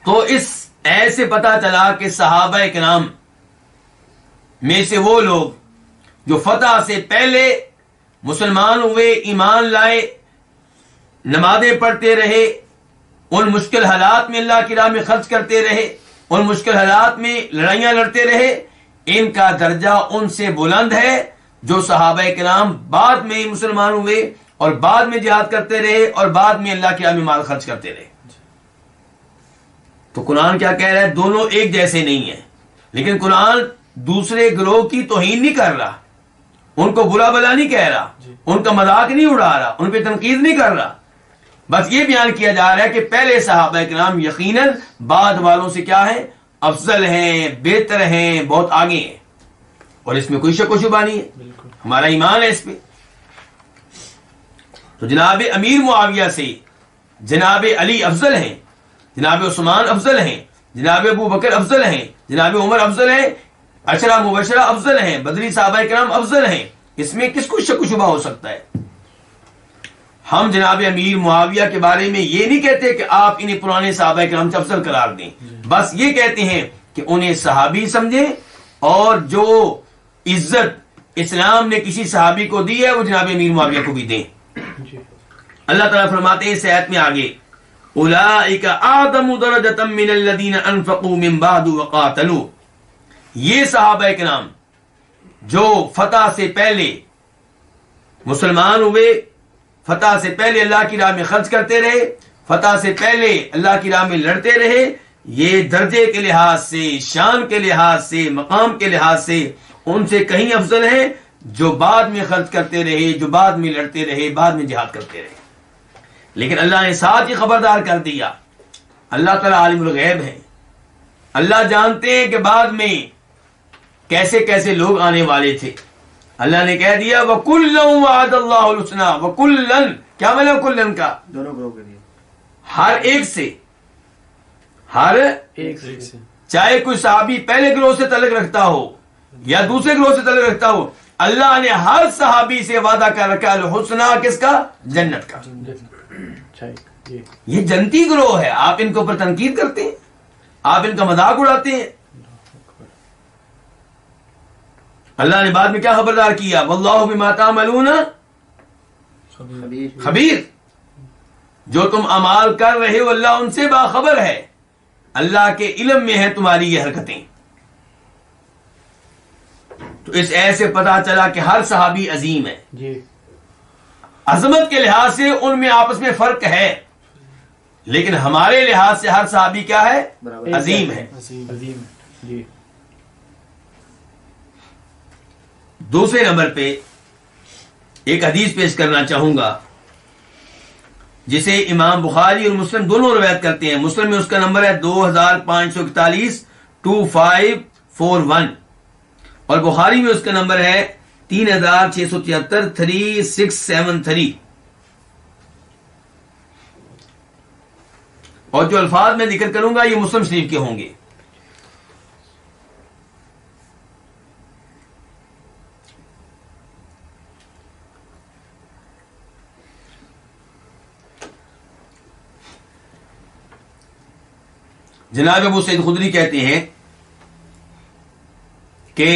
تو اس ایسے پتہ چلا کہ صحابہ کرام میں سے وہ لوگ جو فتح سے پہلے مسلمان ہوئے، ایمان لائے، نمازیں پڑھتے رہے، ان مشکل حالات میں اللہ کی راہ میں خرچ کرتے رہے، ان مشکل حالات میں لڑائیاں لڑتے رہے، ان کا درجہ ان سے بلند ہے جو صحابہ کرام بعد میں مسلمان ہوئے اور بعد میں جہاد کرتے رہے اور بعد میں اللہ کی راہ میں مال خرچ کرتے رہے۔ تو قرآن کیا کہہ رہا ہے؟ دونوں ایک جیسے نہیں ہیں، لیکن قرآن دوسرے گروہ کی توہین نہیں کر رہا، ان کو برا بلا نہیں کہہ رہا، ان کا مذاق نہیں اڑا رہا، ان پہ تنقید نہیں کر رہا، بس یہ بیان کیا جا رہا ہے کہ پہلے صحابہ کرام یقیناً بعد والوں سے کیا ہیں؟ افضل ہیں، بہتر ہیں، بہت آگے ہیں، اور اس میں کوئی شک و شبہ نہیں ہے، ہمارا ایمان ہے اس پہ۔ تو جناب امیر معاویہ سے جناب علی افضل ہیں، جناب عثمان افضل ہیں، جناب ابو بکر افضل ہیں، جناب عمر افضل ہیں، عشرہ مبشرہ افضل ہیں، بدری صحابہ کرام افضل ہیں، اس میں کس کو شک و شبہ ہو سکتا ہے؟ ہم جناب امیر معاویہ کے بارے میں یہ نہیں کہتے کہ آپ انہیں پرانے صحابہ کرام سے افضل قرار دیں، بس یہ کہتے ہیں کہ انہیں صحابی سمجھیں اور جو عزت اسلام نے کسی صحابی کو دی ہے وہ جناب امیر معاویہ کو بھی دیں۔ اللہ تعالیٰ فرماتے ہیں اس آیت میں آگے اولئک اعظم درجۃ من الذین انفقوا من بعد وقاتلوا، یہ صحابہ کرام جو فتح سے پہلے مسلمان ہوئے، فتح سے پہلے اللہ کی راہ میں خرچ کرتے رہے، فتح سے پہلے اللہ کی راہ میں لڑتے رہے، یہ درجے کے لحاظ سے، شان کے لحاظ سے، مقام کے لحاظ سے ان سے کہیں افضل ہیں جو بعد میں خرچ کرتے رہے، جو بعد میں لڑتے رہے، بعد میں جہاد کرتے رہے۔ لیکن اللہ نے ساتھ ہی خبردار کر دیا، اللہ تعالیٰ عالم الغیب ہے، اللہ جانتے ہیں کہ بعد میں کیسے کیسے لوگ آنے والے تھے۔ اللہ نے کہہ دیا وَكُلًّا وَعَدَ اللَّهُ الْحُسْنَىٰ، وَكُلًّا کیا مطلب کلن کا؟ دونوں گروہ کے لیے، ہر ایک سے، ہر ایک سے، چاہے کوئی صحابی پہلے گروہ سے تعلق رکھتا ہو یا دوسرے گروہ سے تعلق رکھتا ہو، اللہ نے ہر صحابی سے وعدہ کر رکھا الحسنہ، کس کا؟ جنت کا۔ یہ جنتی گروہ ہے، آپ ان کے اوپر تنقید کرتے ہیں، آپ ان کا مذاق اڑاتے ہیں۔ اللہ نے بعد میں کیا خبردار کیا؟ واللہ بما تعملون خبیر، جو تم اعمال کر رہے ہو اللہ ان سے باخبر ہے، اللہ کے علم میں ہے تمہاری یہ حرکتیں۔ تو اس ایسے سے پتا چلا کہ ہر صحابی عظیم ہے جی، عظمت کے لحاظ سے ان میں آپس میں فرق ہے، لیکن ہمارے لحاظ سے ہر صحابی کیا ہے؟ برابر، عظیم ہے۔ عظیم جی۔ دوسرے نمبر پہ ایک حدیث پیش کرنا چاہوں گا جسے امام بخاری اور مسلم دونوں روایت کرتے ہیں۔ مسلم میں اس کا نمبر ہے 2541 2541 اور بخاری میں اس کا نمبر ہے 3673 3673۔ اور جو الفاظ میں ذکر کروں گا یہ مسلم شریف کے ہوں گے۔ جناب ابو سعید خدری کہتے ہیں کہ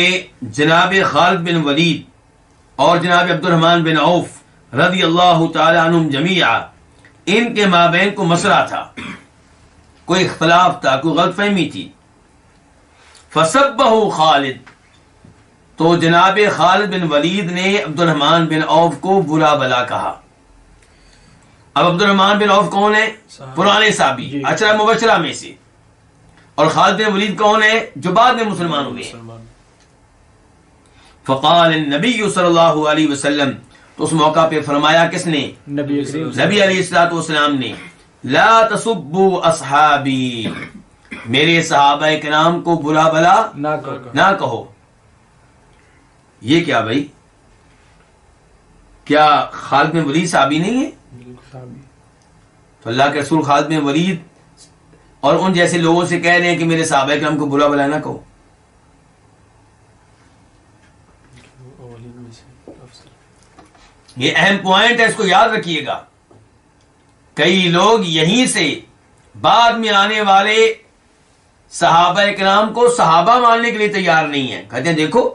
جناب خالد بن ولید اور جناب عبد الرحمن بن عوف رضی اللہ تعالی عنہم جمیعا، ان کے مابین کو مسئلہ تھا، کوئی اختلاف تھا، کوئی غلط فہمی تھی۔ فسبہ خالد، تو جناب خالد بن ولید نے عبد الرحمن بن عوف کو برا بلا کہا۔ اب عبد الرحمن بن عوف کون ہے؟ پرانے صحابی، عشرہ مبشرہ میں سے، اور خالد بن ولید کون ہے؟ جو بعد میں مسلمان ہوئے ہیں۔ فقال النبی صلی اللہ علیہ وسلم، تو اس موقع پہ فرمایا کس نے؟ نبی علیہ الصلوۃ والسلام نے، لا تسبوا اصحابی، میرے صحابہ کرام کو برا بلا نہ کہو۔ یہ کیا بھائی؟ کیا خالد بن ولید صحابی نہیں ہے؟ تو اللہ کے رسول خالد بن ولید اور ان جیسے لوگوں سے کہہ رہے ہیں کہ میرے صحابہ کرام کو برا بلا نہ کہو۔ یہ اہم پوائنٹ ہے، اس کو یاد رکھیے گا۔ کئی لوگ یہیں سے بعد میں آنے والے صحابہ کرام کو صحابہ ماننے کے لیے تیار نہیں ہیں، کہتے ہیں دیکھو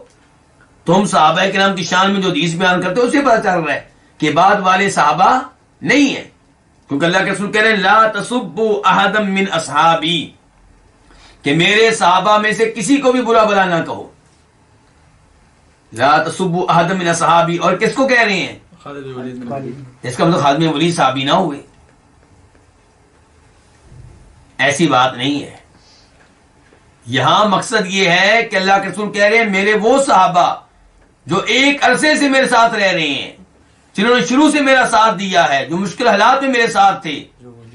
تم صحابہ کرام کی شان میں جو حدیث بیان کرتے ہو اسے پتہ چل رہا ہے کہ بعد والے صحابہ نہیں ہیں، کیونکہ اللہ کے رسول کہہ رہے ہیں لا تسبوا احدا من اصحابی، کہ میرے صحابہ میں سے کسی کو بھی برا بلا نہ کہو۔ لا تسبوا احدا من اصحابی، اور کس کو کہہ رہے ہیں؟ اس کا مطلب خالد بن ولید صحابی نہ ہوئے، ایسی بات نہیں ہے۔ یہاں مقصد یہ ہے کہ اللہ کے رسول کہہ رہے ہیں میرے وہ صحابہ جو ایک عرصے سے میرے ساتھ رہ رہے ہیں، جنہوں نے شروع سے میرا ساتھ دیا ہے، جو مشکل حالات میں میرے ساتھ تھے،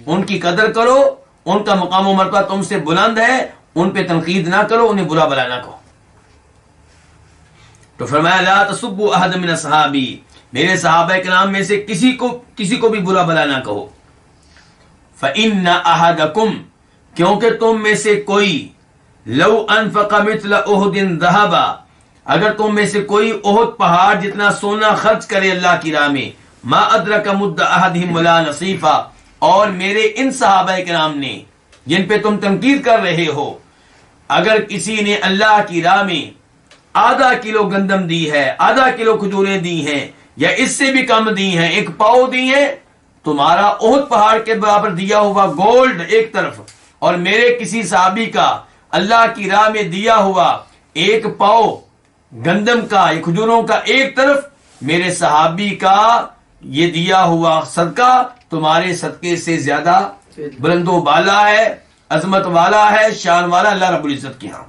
ان کی قدر کرو، ان کا مقام و مرتبہ تم سے بلند ہے، ان پہ تنقید نہ کرو، انہیں برا بلا نہ کہو۔ تو فرمایا لا تسبوا احد من اصحابی، میرے صحابہ کرام میں سے کسی کو بھی برا بلا نہ کہو۔ فإن أحدكم، کیونکہ تم میں سے کوئی لو انفق مثل احد ذهبا، اگر تم میں سے کوئی احد پہاڑ جتنا سونا خرچ کرے اللہ کی راہ میں، ما ادرک مد احدهم ولا نصیفا، اور میرے ان صحابہ کرام نے جن پہ تم تنقید کر رہے ہو، اگر کسی نے اللہ کی راہ میں آدھا کلو گندم دی ہے، آدھا کلو کھجوریں دی ہیں، یا اس سے بھی کم دی ہیں، ایک پاؤ دی ہیں، تمہارا احد پہاڑ کے برابر دیا ہوا گولڈ ایک طرف، اور میرے کسی صحابی کا اللہ کی راہ میں دیا ہوا ایک پاؤ گندم کا یا کھجوروں کا ایک طرف، میرے صحابی کا یہ دیا ہوا صدقہ تمہارے صدقے سے زیادہ بلند و بالا ہے، عظمت والا ہے، شان والا اللہ رب العزت کے ہاں۔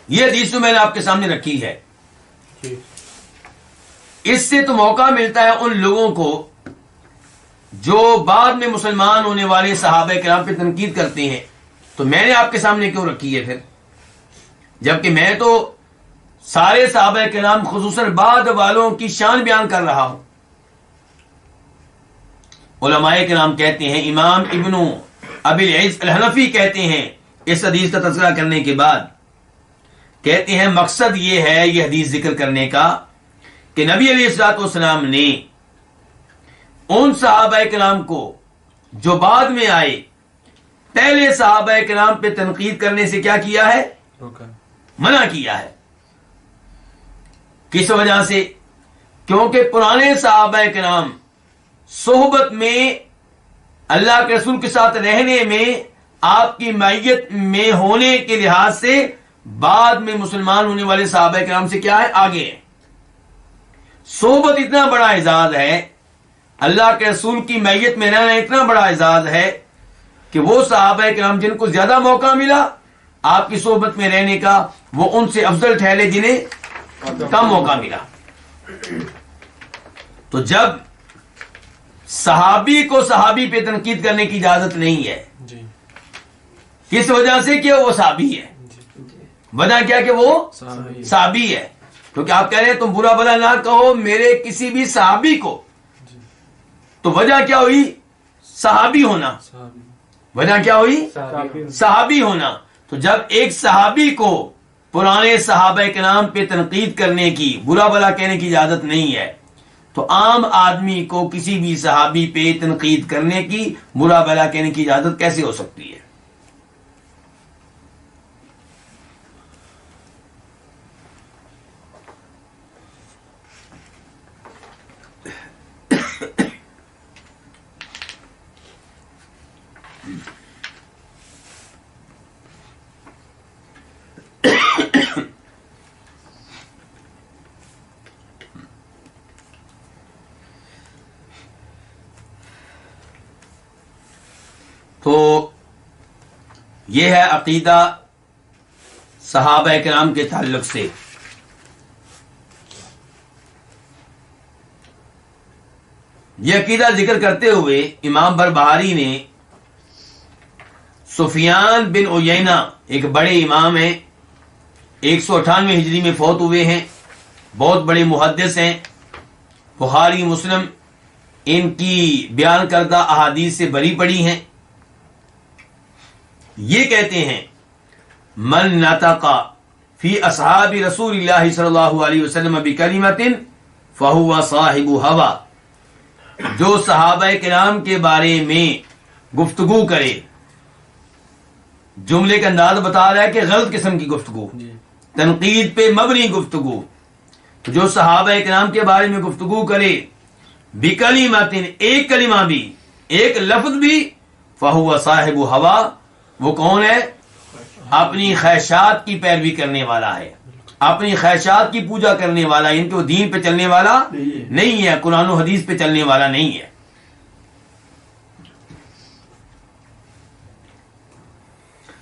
یہ حدیث میں نے آپ کے سامنے رکھی ہے۔ اس سے تو موقع ملتا ہے ان لوگوں کو جو بعد میں مسلمان ہونے والے صحابہ کرام پہ تنقید کرتے ہیں، تو میں نے آپ کے سامنے کیوں رکھی ہے پھر، جبکہ میں تو سارے صحابہ کرام خصوصاً بعد والوں کی شان بیان کر رہا ہوں۔ علماء کرام کہتے ہیں، امام ابن ابی العز الحنفی کہتے ہیں اس حدیث کا تذکرہ کرنے کے بعد، کہتے ہیں مقصد یہ ہے یہ حدیث ذکر کرنے کا کہ نبی علیہ الصلوۃ والسلام نے ان صحابہ کرام کو جو بعد میں آئے، پہلے صحابہ کرام پہ تنقید کرنے سے کیا کیا ہے؟ منع کیا ہے۔ کس وجہ سے؟ کیونکہ پرانے صحابہ کرام صحبت میں، اللہ کے رسول کے ساتھ رہنے میں، آپ کی معیت میں ہونے کے لحاظ سے بعد میں مسلمان ہونے والے صحابہ کرام سے کیا ہے؟ آگے ہے۔ صحبت اتنا بڑا اعزاز ہے، اللہ کے رسول کی معیت میں رہنا اتنا بڑا اعزاز ہے کہ وہ صحابہ کرام جن کو زیادہ موقع ملا آپ کی صحبت میں رہنے کا، وہ ان سے افضل ٹھہرے جنہیں کم موقع ملا۔ تو جب صحابی کو صحابی پہ تنقید کرنے کی اجازت نہیں ہے، کس وجہ سے؟ کہ وہ صحابی ہے۔ وجہ کیا کہ وہ صحابی ہے، کیونکہ آپ کہہ رہے ہیں تم برا بلا نہ کہو میرے کسی بھی صحابی کو، تو وجہ کیا ہوئی؟ صحابی ہونا۔ وجہ کیا ہوئی؟ صحابی ہونا۔ تو جب ایک صحابی کو پرانے صحابہ کرام پہ تنقید کرنے کی، برا بلا کہنے کی اجازت نہیں ہے، تو عام آدمی کو کسی بھی صحابی پہ تنقید کرنے کی، برا بلا کہنے کی اجازت کیسے ہو سکتی ہے؟ تو یہ ہے عقیدہ صحابہ کرام کے تعلق سے۔ یہ عقیدہ ذکر کرتے ہوئے امام بربہاری نے سفیان بن عیینہ، ایک بڑے امام ہیں، 198 ہجری میں فوت ہوئے ہیں، بہت بڑے محدث ہیں، بخاری مسلم ان کی بیان کردہ احادیث سے بری پڑی ہیں۔ یہ کہتے ہیں من نطق فی اصحاب رسول اللہ صلی اللہ علیہ وسلم بکلمۃ فہو صاحب ہوا، جو صحابہ کرام کے بارے میں گفتگو کرے، جملے کا انداز بتا رہا ہے کہ غلط قسم کی گفتگو، تنقید پہ مبنی گفتگو، تو جو صحابہ کرام کے بارے میں گفتگو کرے بکلمۃ، ایک کلمہ بھی، ایک لفظ بھی، فہو صاحب ہوا، وہ کون ہے؟ اپنی خواہشات کی پیروی کرنے والا ہے، اپنی خواہشات کی پوجا کرنے والا، ان کے دین پہ چلنے والا نہیں ہے، قرآن و حدیث پہ چلنے والا نہیں ہے۔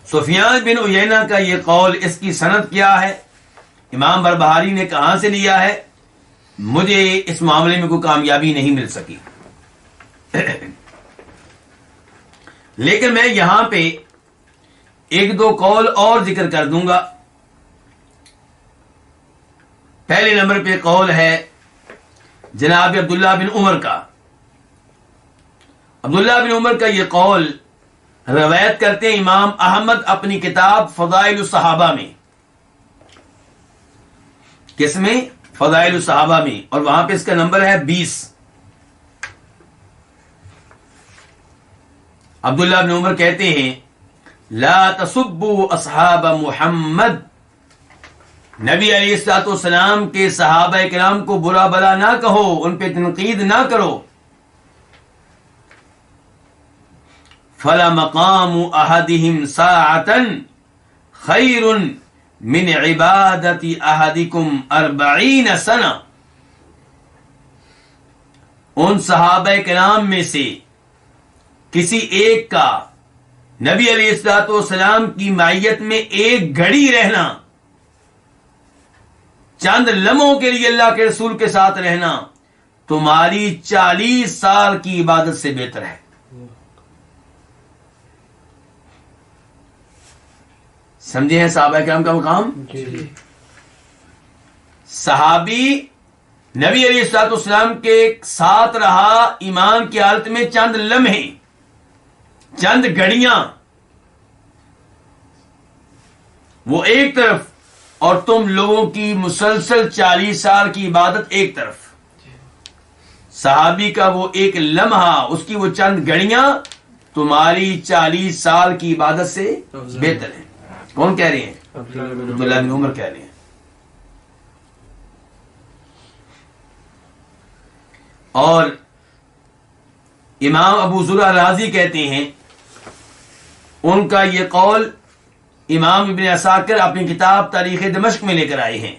سفیان بن عیینہ کا یہ قول، اس کی سند کیا ہے؟ امام بربہاری نے کہاں سے لیا ہے؟ مجھے اس معاملے میں کوئی کامیابی نہیں مل سکی، لیکن میں یہاں پہ ایک دو قول اور ذکر کر دوں گا۔ پہلے نمبر پہ قول ہے جناب عبداللہ بن عمر کا۔ عبداللہ بن عمر کا یہ قول روایت کرتے ہیں امام احمد اپنی کتاب فضائل الصحابہ میں۔ کس میں؟ فضائل الصحابہ میں، اور وہاں پہ اس کا نمبر ہے 20۔ عبداللہ بن عمر کہتے ہیں لا تسبوا اصحاب محمد، نبی علیہ الصلوۃ والسلام کے صحابہ کرام کو برا بلا نہ کہو، ان پہ تنقید نہ کرو۔ فلا مقام احدہم ساعۃ خیر من عبادت احدکم 40 سنہ. ان صحابہ کرام میں سے کسی ایک کا نبی علیہ الصلوۃ والسلام کی معیت میں ایک گھڑی رہنا، چند لمحوں کے لیے اللہ کے رسول کے ساتھ رہنا، تمہاری 40 سال کی عبادت سے بہتر ہے. سمجھے ہیں صحابہ کرام کا مقام؟ جی. صحابی نبی علیہ الصلوۃ والسلام کے ساتھ رہا ایمان کی حالت میں چند لمحے، چند گھڑیاں، وہ ایک طرف، اور تم لوگوں کی مسلسل 40 سال کی عبادت ایک طرف. صحابی کا وہ ایک لمحہ، اس کی وہ چند گھڑیاں تمہاری 40 سال کی عبادت سے بہتر ہے. کون کہہ رہے ہیں؟ عبداللہ بن عمر کہہ رہے ہیں. اور امام ابو زرع رازی کہتے ہیں، ان کا یہ قول امام ابن عساکر اپنی کتاب تاریخ دمشق میں لے کر آئے ہیں.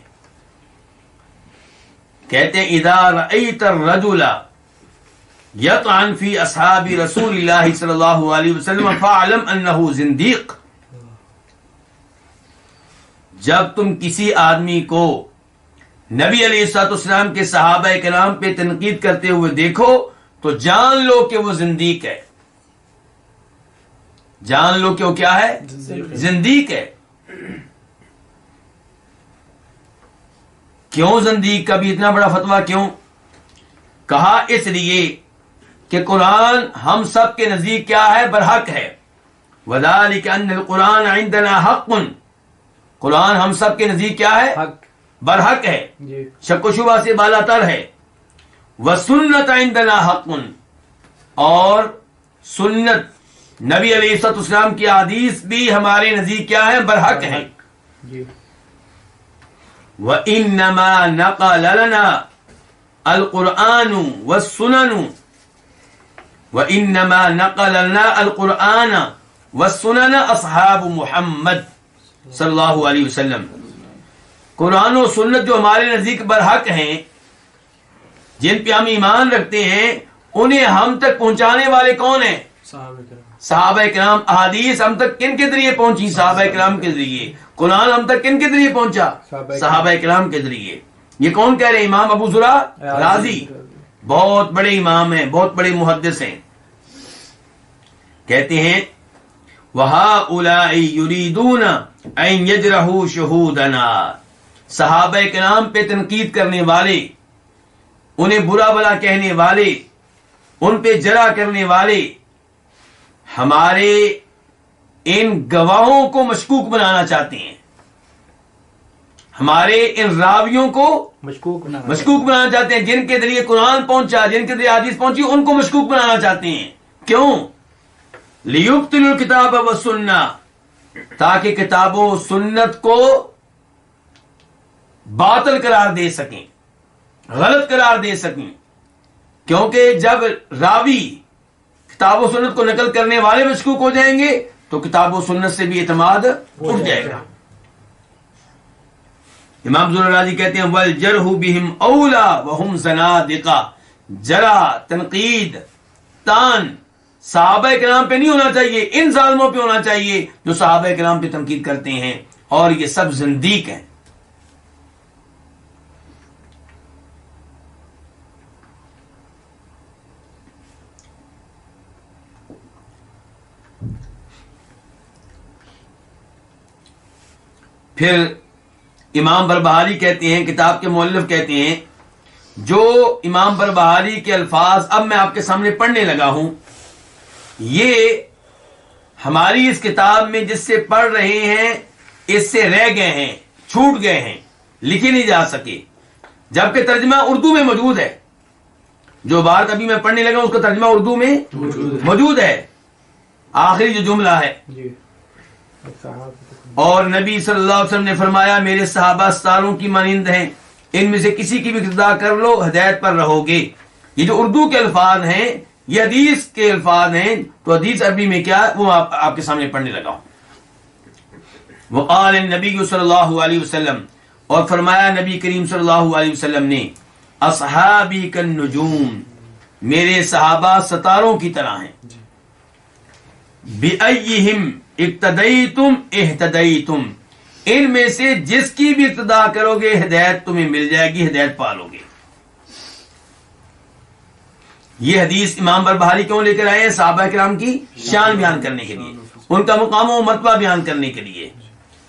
کہتے ہیں اذا رأیت الرجل یطعن فی اصحاب رسول اللہ صلی اللہ علیہ وسلم فاعلم انہ زندیق. جب تم کسی آدمی کو نبی علیہ الصلوۃ والسلام کے صحابہ کرام پہ تنقید کرتے ہوئے دیکھو تو جان لو کہ وہ زندیق ہے. جان لو کہ وہ کیا ہے؟ زندیق ہے. کیوں زندیق کا بھی اتنا بڑا فتویٰ کیوں؟ کہا اس لیے کہ قرآن ہم سب کے نزدیک کیا ہے؟ برحق ہے. وذالک ان القرآن عندنا حق. قرآن ہم سب کے نزدیک کیا ہے؟ حق. برحق ہے، جی. شک و شبہ سے بالا تر ہے. وسنت عندنا حق. اور سنت نبی علیہ الصلوۃ والسلام کی حدیث بھی ہمارے نزدیک کیا ہے؟ برحق ہے. جی. وَإِنَّمَا نَقَلَ لَنَا الْقُرْآنُ وَالسُّنَنُ وَإِنَّمَا نَقَلَ لَنَا الْقُرْآنَ وَالسُّنَنَ أَصْحَابُ محمد صلی اللہ علیہ وسلم. قرآن و سنت جو ہمارے نزدیک برحق ہیں، جن پہ ہم ایمان رکھتے ہیں، انہیں ہم تک پہنچانے والے کون ہیں؟ صحابہ کرام. احادیث ہم تک کن کے ذریعے پہنچی؟ صحابہ کرام کے ذریعے. قرآن ہم تک کن کے ذریعے پہنچا؟ صحابہ کرام کے ذریعے. یہ کون کہہ رہے ہیں؟ امام ابو زرع رازی. بہت بڑے امام ہیں، بہت بڑے محدث ہیں. کہتے ہیں وَهَؤُلَاءِ يُرِيدُونَ أَن يَجْرَحُوا شُهُودَنَا. صحابہ کرام پہ تنقید کرنے والے، انہیں برا بلا کہنے والے، ان پہ جرح کرنے والے ہمارے ان گواہوں کو مشکوک بنانا چاہتے ہیں. ہمارے ان راویوں کو مشکوک بنانا چاہتے ہیں. جن کے ذریعے قرآن پہنچا، جن کے ذریعے حدیث پہنچی، ان کو مشکوک بنانا چاہتے ہیں. کیوں؟ لِيُبْطِلُوا الْكِتَابَ وَالسُّنَّةَ. تاکہ کتاب و سنت کو باطل قرار دے سکیں، غلط قرار دے سکیں. کیونکہ جب راوی کتاب و سنت کو نقل کرنے والے مشکوک ہو جائیں گے تو کتاب و سنت سے بھی اعتماد اٹھ جائے گا. امام زرع رازی کہتے ہیں وَالْجَرْحُ بِهِمْ أَوْلَى وَهُمْ زَنَادِقَةٌ. جرح، تنقید، تان صحابہ کرام پہ نہیں ہونا چاہیے، ان ظالموں پہ ہونا چاہیے جو صحابہ کرام پہ تنقید کرتے ہیں، اور یہ سب زندیق ہیں. پھر امام بربہاری کہتے ہیں، کتاب کے مؤلف کہتے ہیں، جو امام بربہاری کے الفاظ اب میں آپ کے سامنے پڑھنے لگا ہوں، یہ ہماری اس کتاب میں جس سے پڑھ رہے ہیں اس سے رہ گئے ہیں، چھوٹ گئے ہیں، لکھے نہیں جا سکے، جبکہ ترجمہ اردو میں موجود ہے. جو بات ابھی میں پڑھنے لگا اس کا ترجمہ اردو میں موجود ہے. آخری جو جملہ ہے، اور نبی صلی اللہ علیہ وسلم نے فرمایا میرے صحابہ ستاروں کی مانند ہیں، ان میں سے کسی کی بھی اقتدا کر لو ہدایت پر رہو گے. یہ جو اردو کے الفاظ ہیں یہ حدیث کے الفاظ ہیں، تو حدیث عربی میں کیا وہ آپ کے سامنے پڑھنے لگا ہوں. وقال النبی صلی اللہ علیہ وسلم، اور فرمایا نبی کریم صلی اللہ علیہ وسلم نے، اصحابی کالنجوم، میرے صحابہ ستاروں کی طرح ہیں، بِأَيِّهِمْ اقتدیتم اہتدیتم، ان میں سے جس کی بھی اقتدا کرو گے ہدایت تمہیں مل جائے گی، ہدایت پالو گے۔ یہ حدیث امام بربہاری کیوں لے کر آئے ہیں؟ صحابہ کرام کی شان بیان کرنے کے لیے، ان کا مقام و مرتبہ بیان کرنے کے لیے،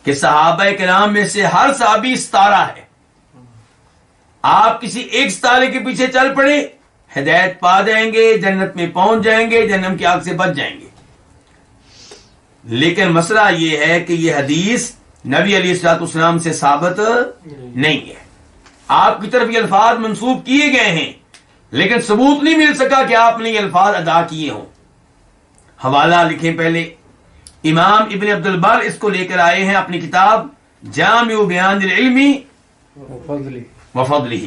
کہ صحابہ کرام میں سے ہر صحابی ستارہ ہے، آپ کسی ایک ستارے کے پیچھے چل پڑے ہدایت پا جائیں گے، جنت میں پہنچ جائیں گے، جہنم کی آگ سے بچ جائیں گے۔ لیکن مسئلہ یہ ہے کہ یہ حدیث نبی علیہ الصلوۃ والسلام سے ثابت نہیں ہے، آپ کی طرف یہ الفاظ منسوب کیے گئے ہیں لیکن ثبوت نہیں مل سکا کہ آپ نے یہ الفاظ ادا کیے ہوں۔ حوالہ لکھیں پہلے، امام ابن عبد البر اس کو لے کر آئے ہیں اپنی کتاب جامع بیان العلم وفضلہ،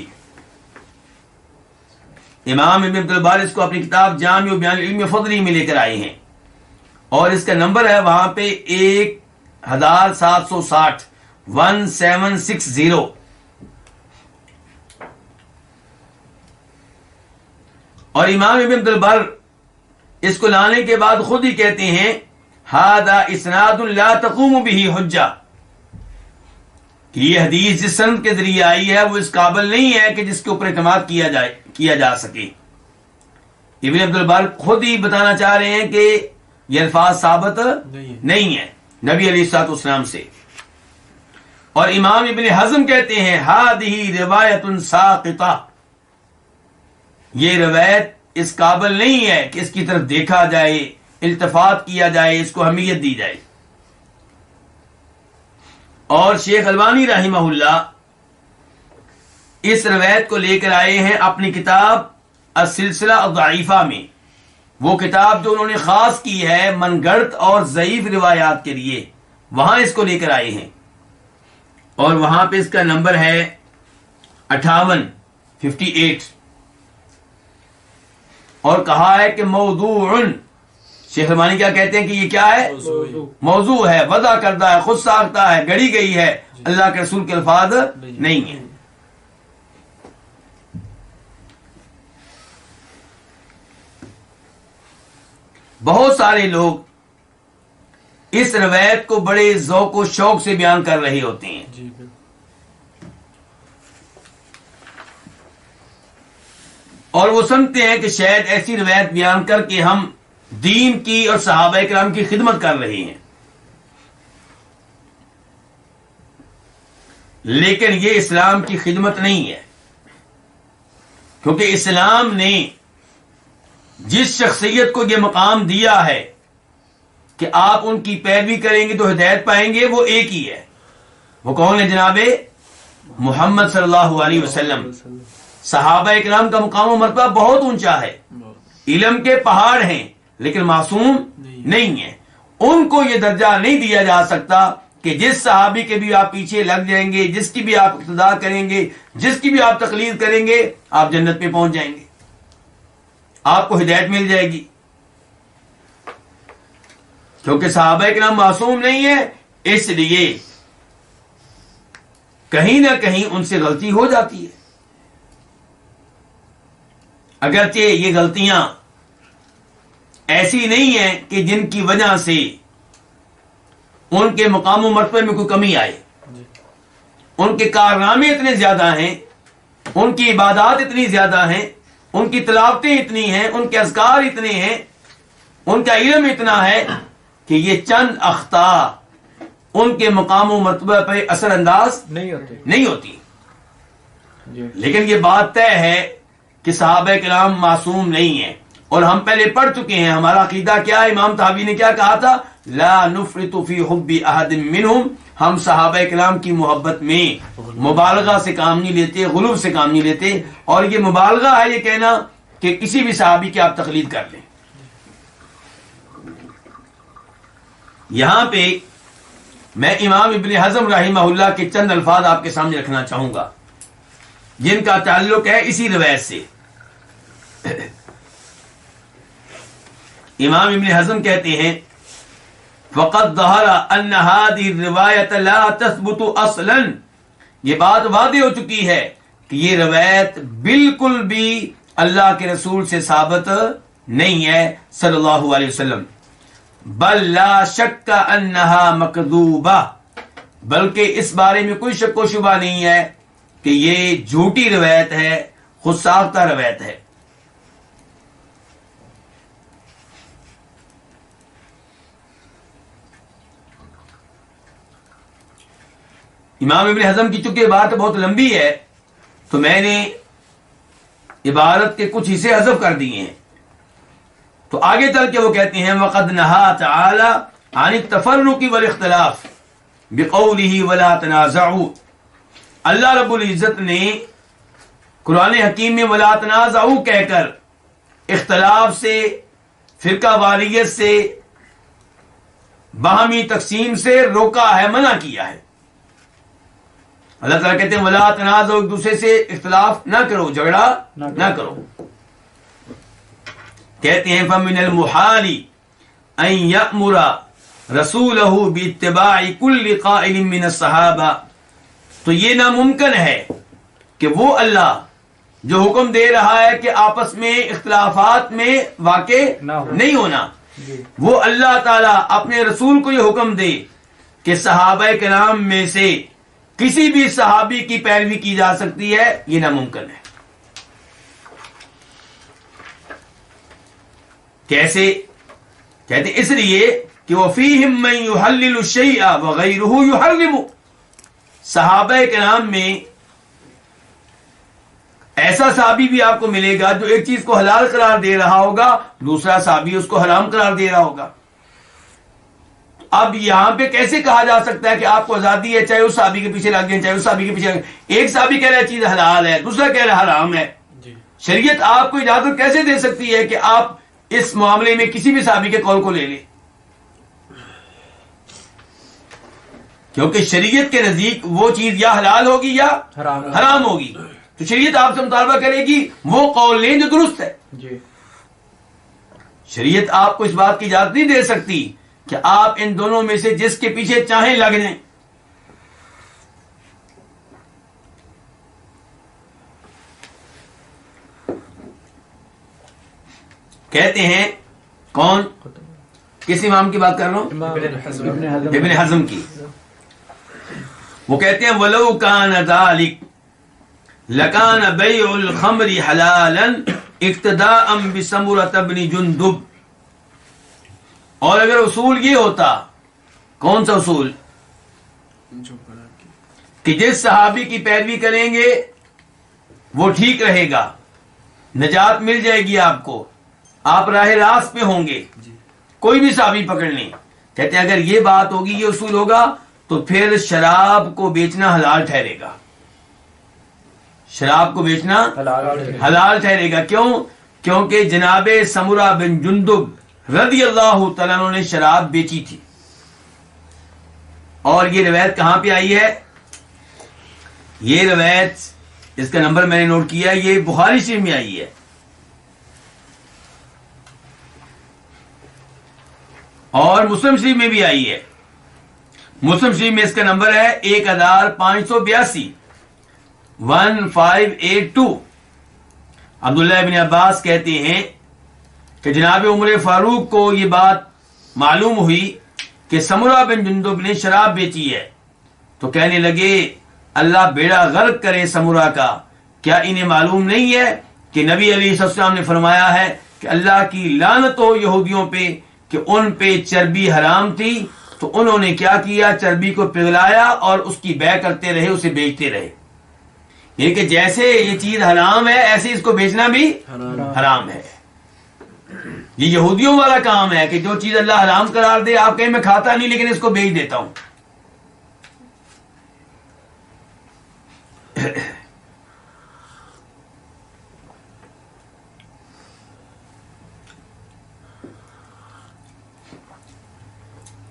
امام ابن عبد البر اس کو اپنی کتاب جامع بیان العلم وفضلہ میں لے کر آئے ہیں، اور اس کا نمبر ہے وہاں پہ 1760 1760۔ اور امام ابن عبد البر اس کو لانے کے بعد خود ہی کہتے ہیں ھذا اسناد لا تقوم به حجہ، کہ یہ حدیث جس سند کے ذریعے آئی ہے وہ اس قابل نہیں ہے کہ جس کے اوپر اعتماد کیا جا سکے۔ ابن عبد البر خود ہی بتانا چاہ رہے ہیں کہ یہ الفاظ ثابت نہیں ہے نبی علیہ الصلوۃ والسلام سے۔ اور امام ابن حزم کہتے ہیں ھذہ روایت ساقطہ، یہ روایت اس قابل نہیں ہے کہ اس کی طرف دیکھا جائے، التفات کیا جائے، اس کو اہمیت دی جائے۔ اور شیخ البانی رحمہ اللہ اس روایت کو لے کر آئے ہیں اپنی کتاب السلسلہ الضعیفہ میں، وہ کتاب جو انہوں نے خاص کی ہے من گڑت اور ضعیف روایات کے لیے، وہاں اس کو لے کر آئے ہیں، اور وہاں پہ اس کا نمبر ہے 58 اور کہا ہے کہ موضوع، شیخ البانی کیا کہتے ہیں کہ یہ کیا ہے؟ موضوع ہے، وضع کردہ ہے، خود ساختہ ہے، گڑی گئی ہے، اللہ کے رسول کے الفاظ نہیں ہیں۔ بہت سارے لوگ اس روایت کو بڑے ذوق و شوق سے بیان کر رہے ہوتے ہیں، اور وہ سمجھتے ہیں کہ شاید ایسی روایت بیان کر کے ہم دین کی اور صحابہ کرام کی خدمت کر رہے ہیں، لیکن یہ اسلام کی خدمت نہیں ہے، کیونکہ اسلام نے جس شخصیت کو یہ مقام دیا ہے کہ آپ ان کی پیروی کریں گے تو ہدایت پائیں گے، وہ ایک ہی ہے۔ وہ کون ہے؟ جناب محمد صلی اللہ علیہ وسلم۔ صحابہ اکرام کا مقام و مرتبہ بہت اونچا ہے، علم کے پہاڑ ہیں لیکن معصوم نہیں ہیں، ان کو یہ درجہ نہیں دیا جا سکتا کہ جس صحابی کے بھی آپ پیچھے لگ جائیں گے، جس کی بھی آپ اقتداء کریں گے، جس کی بھی آپ تقلید کریں گے، آپ جنت میں پہنچ جائیں گے، آپ کو ہدایت مل جائے گی، کیونکہ صحابہ کرام معصوم نہیں ہے، اس لیے کہیں نہ کہیں ان سے غلطی ہو جاتی ہے۔ اگرچہ یہ غلطیاں ایسی نہیں ہیں کہ جن کی وجہ سے ان کے مقام و مرتبے میں کوئی کمی آئے، ان کے کارنامے اتنے زیادہ ہیں، ان کی عبادات اتنی زیادہ ہیں، ان کی تلاوتیں اتنی ہیں، ان کے اذکار اتنے ہیں، ان کا علم اتنا ہے کہ یہ چند اخطاء ان کے مقام و مرتبہ پہ اثر انداز نہیں ہوتی۔ لیکن یہ بات طے ہے کہ صحابہ کرام معصوم نہیں ہیں، اور ہم پہلے پڑھ چکے ہیں ہمارا عقیدہ کیا ہے۔ امام طحاوی نے کیا کہا تھا؟ لا نفرط فی حب احد منہم، ہم صحابہ کرام کی محبت میں مبالغہ سے کام نہیں لیتے، غلو سے کام نہیں لیتے، اور یہ مبالغہ ہے یہ کہنا کہ کسی بھی صحابی کی آپ تقلید کر لیں۔ یہاں پہ میں امام ابن حزم رحمہ اللہ کے چند الفاظ آپ کے سامنے رکھنا چاہوں گا جن کا تعلق ہے اسی روایت سے۔ امام ابن حزم کہتے ہیں فقد ظہر ان هذه الروایت لا تثبت اصلا، یہ بات واضح ہو چکی ہے کہ یہ روایت بالکل بھی اللہ کے رسول سے ثابت نہیں ہے صلی اللہ علیہ وسلم. بل لا شک انها مکذوبہ، بلکہ اس بارے میں کوئی شک و شبہ نہیں ہے کہ یہ جھوٹی روایت ہے، خود ساختہ روایت ہے. امام ابن حزم کی چونکہ بات بہت لمبی ہے تو میں نے عبارت کے کچھ حصے حذف کر دیے ہیں. تو آگے چل کے وہ کہتے ہیں وَقَدْ نَهَا تَعَالَى عَنِ التَّفَرُّقِ وَالِاخْتِلَافِ بِقَوْلِهِ وَلَا تَنَازَعُوا، اللہ رب العزت نے قرآن حکیم میں وَلَا تَنَازَعُوا کہہ کر اختلاف سے، فرقہ واریت سے، باہمی تقسیم سے روکا ہے، منع کیا ہے. اللہ تعالیٰ کہتے ہیں وَلَا تَنَازَعُوا، ایک دوسرے سے اختلاف نہ کرو، جھگڑا نہ کرو. کہتے ہیں فَمِنَ الْمُحَالِ أَن يَأْمُرَ رَسُولَهُ بِاتِّبَاعِ كُلِّ قَائِلٍ مِّنَ الصَّحَابَةِ، تو یہ ناممکن ہے کہ وہ اللہ جو حکم دے رہا ہے کہ آپس میں اختلافات میں واقع نہیں ہونا، وہ اللہ تعالیٰ اپنے رسول کو یہ حکم دے کہ صحابہ کرام میں سے کسی بھی صحابی کی پیروی کی جا سکتی ہے، یہ ناممکن ہے. کیسے؟ کہتے اس لیے کہ وَفِيهِم مَّن يُحَلِّلُ الشَّيْءَ وَغَيْرُهُ يُحَرِّمُ، صحابہ کرام میں ایسا صحابی بھی آپ کو ملے گا جو ایک چیز کو حلال قرار دے رہا ہوگا، دوسرا صحابی اس کو حرام قرار دے رہا ہوگا. اب یہاں پہ کیسے کہا جا سکتا ہے کہ آپ کو آزادی ہے، چاہے اس صحابی کے پیچھے لگ جائیں، چاہے اس صحابی کے پیچھے لگ جائیں. ایک صحابی کہہ رہا ہے چیز حلال ہے، دوسرا کہہ رہا ہے حرام ہے. شریعت آپ کو اجازت کیسے دے سکتی ہے کہ آپ اس معاملے میں کسی بھی صحابی کے قول کو لے لیں؟ کیونکہ شریعت کے نزدیک وہ چیز یا حلال ہوگی یا حرام ہوگی، تو شریعت آپ سے مطالبہ کرے گی وہ قول لیں جو درست ہے. شریعت آپ کو اس بات کی اجازت نہیں دے سکتی کہ آپ ان دونوں میں سے جس کے پیچھے چاہیں لگ جائیں. کہتے ہیں کون؟ کس امام کی بات کر رہا ہوں؟ ابن حزم کی. وہ کہتے ہیں وَلَوْ كَانَ ذَلِكَ لَكَانَ بَيْعُ الْخَمْرِ حَلَالًا اقتداءً بِسَمُرَةَ بْنِ جُندُبَ، اور اگر اصول یہ ہوتا، کون سا اصول؟ کہ جس صحابی کی پیروی کریں گے وہ ٹھیک رہے گا، نجات مل جائے گی آپ کو، آپ راہ راست پہ ہوں گے، کوئی بھی صحابی پکڑ لیں. کہتے ہیں اگر یہ بات ہوگی، یہ اصول ہوگا، تو پھر شراب کو بیچنا حلال ٹھہرے گا. شراب کو بیچنا حلال ٹھہرے گا. کیوں؟ کیونکہ جناب سمرہ بن جندب رضی اللہ تعالیٰ عنہ نے شراب بیچی تھی. اور یہ روایت کہاں پہ آئی ہے؟ یہ روایت، اس کا نمبر میں نے نوٹ کیا، یہ بخاری شریف میں آئی ہے، اور مسلم شریف میں بھی آئی ہے. مسلم شریف میں اس کا نمبر ہے 1582 1582. عبداللہ ابن عباس کہتے ہیں کہ جناب عمر فاروق کو یہ بات معلوم ہوئی کہ سمرہ بن جندب نے شراب بیچی ہے، تو کہنے لگے اللہ بیڑا غرق کرے سمرہ کا، کیا انہیں معلوم نہیں ہے کہ نبی علیہ السلام نے فرمایا ہے کہ اللہ کی لعنت ہو یہودیوں پہ کہ ان پہ چربی حرام تھی، تو انہوں نے کیا کیا، چربی کو پگھلایا اور اس کی بیع کرتے رہے، اسے بیچتے رہے. یہ کہ جیسے یہ چیز حرام ہے ایسے اس کو بیچنا بھی حرام ہے. یہ یہودیوں والا کام ہے کہ جو چیز اللہ حرام قرار دے، آپ کہیں میں کھاتا نہیں لیکن اس کو بیچ دیتا ہوں.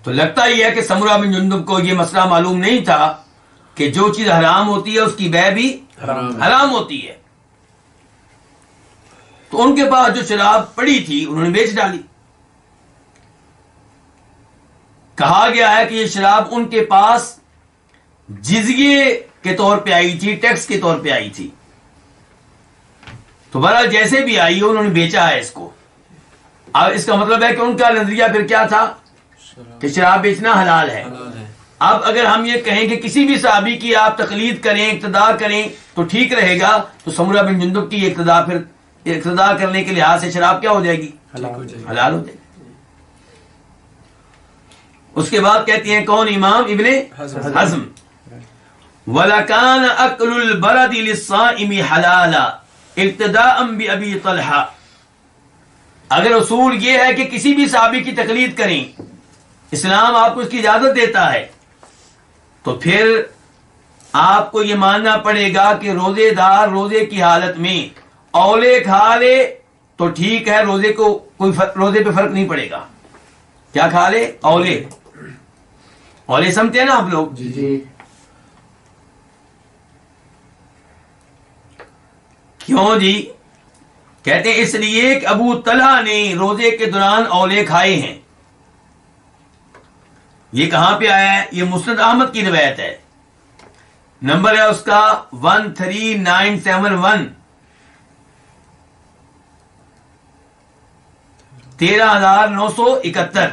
تو لگتا ہی ہے کہ سمرہ بن جندب کو یہ مسئلہ معلوم نہیں تھا کہ جو چیز حرام ہوتی ہے اس کی بیع بھی حرام ہوتی ہے. تو ان کے پاس جو شراب پڑی تھی انہوں نے بیچ ڈالی. کہا گیا ہے کہ یہ شراب ان کے پاس جزیے کے طور پہ آئی تھی، ٹیکس کے طور پہ آئی تھی. تو بہرحال جیسے بھی آئی انہوں نے بیچا ہے اس کو. اب اس کا مطلب ہے کہ ان کا نظریہ پھر کیا تھا کہ شراب بیچنا حلال ہے. اب اگر ہم یہ کہیں کہ کسی بھی صحابی کی آپ تقلید کریں، اقتداء کریں تو ٹھیک رہے گا، تو سمرہ بن جندب کی اقتداء کرنے کے لحاظ سے شراب کیا ہو جائے گی؟ حلال ہو جائے گی. اس کے بعد کہتے ہیں کون؟ امام ابن حزم. وَلَكَانَ أَكْلُ الْبَرَدِ لِلصَّائِمِ حَلَالًا اقتداءً بِأَبِي طلحہ. اگر اصول یہ ہے کہ کسی بھی صحابی کی تقلید کریں، اسلام آپ کو اس کی اجازت دیتا ہے، تو پھر آپ کو یہ ماننا پڑے گا کہ روزے دار روزے کی حالت میں اولے کھا لے تو ٹھیک ہے، روزے پہ فرق نہیں پڑے گا. کیا کھا لے؟ اولے سمجھتے ہیں نا آپ لوگ؟ جی. کیوں جی؟ کہتے ہیں اس لیے کہ ابو طلحہ نے روزے کے دوران اولے کھائے ہیں. یہ کہاں پہ آیا ہے؟ یہ مسند احمد کی روایت ہے. نمبر ہے اس کا 13971، 13971.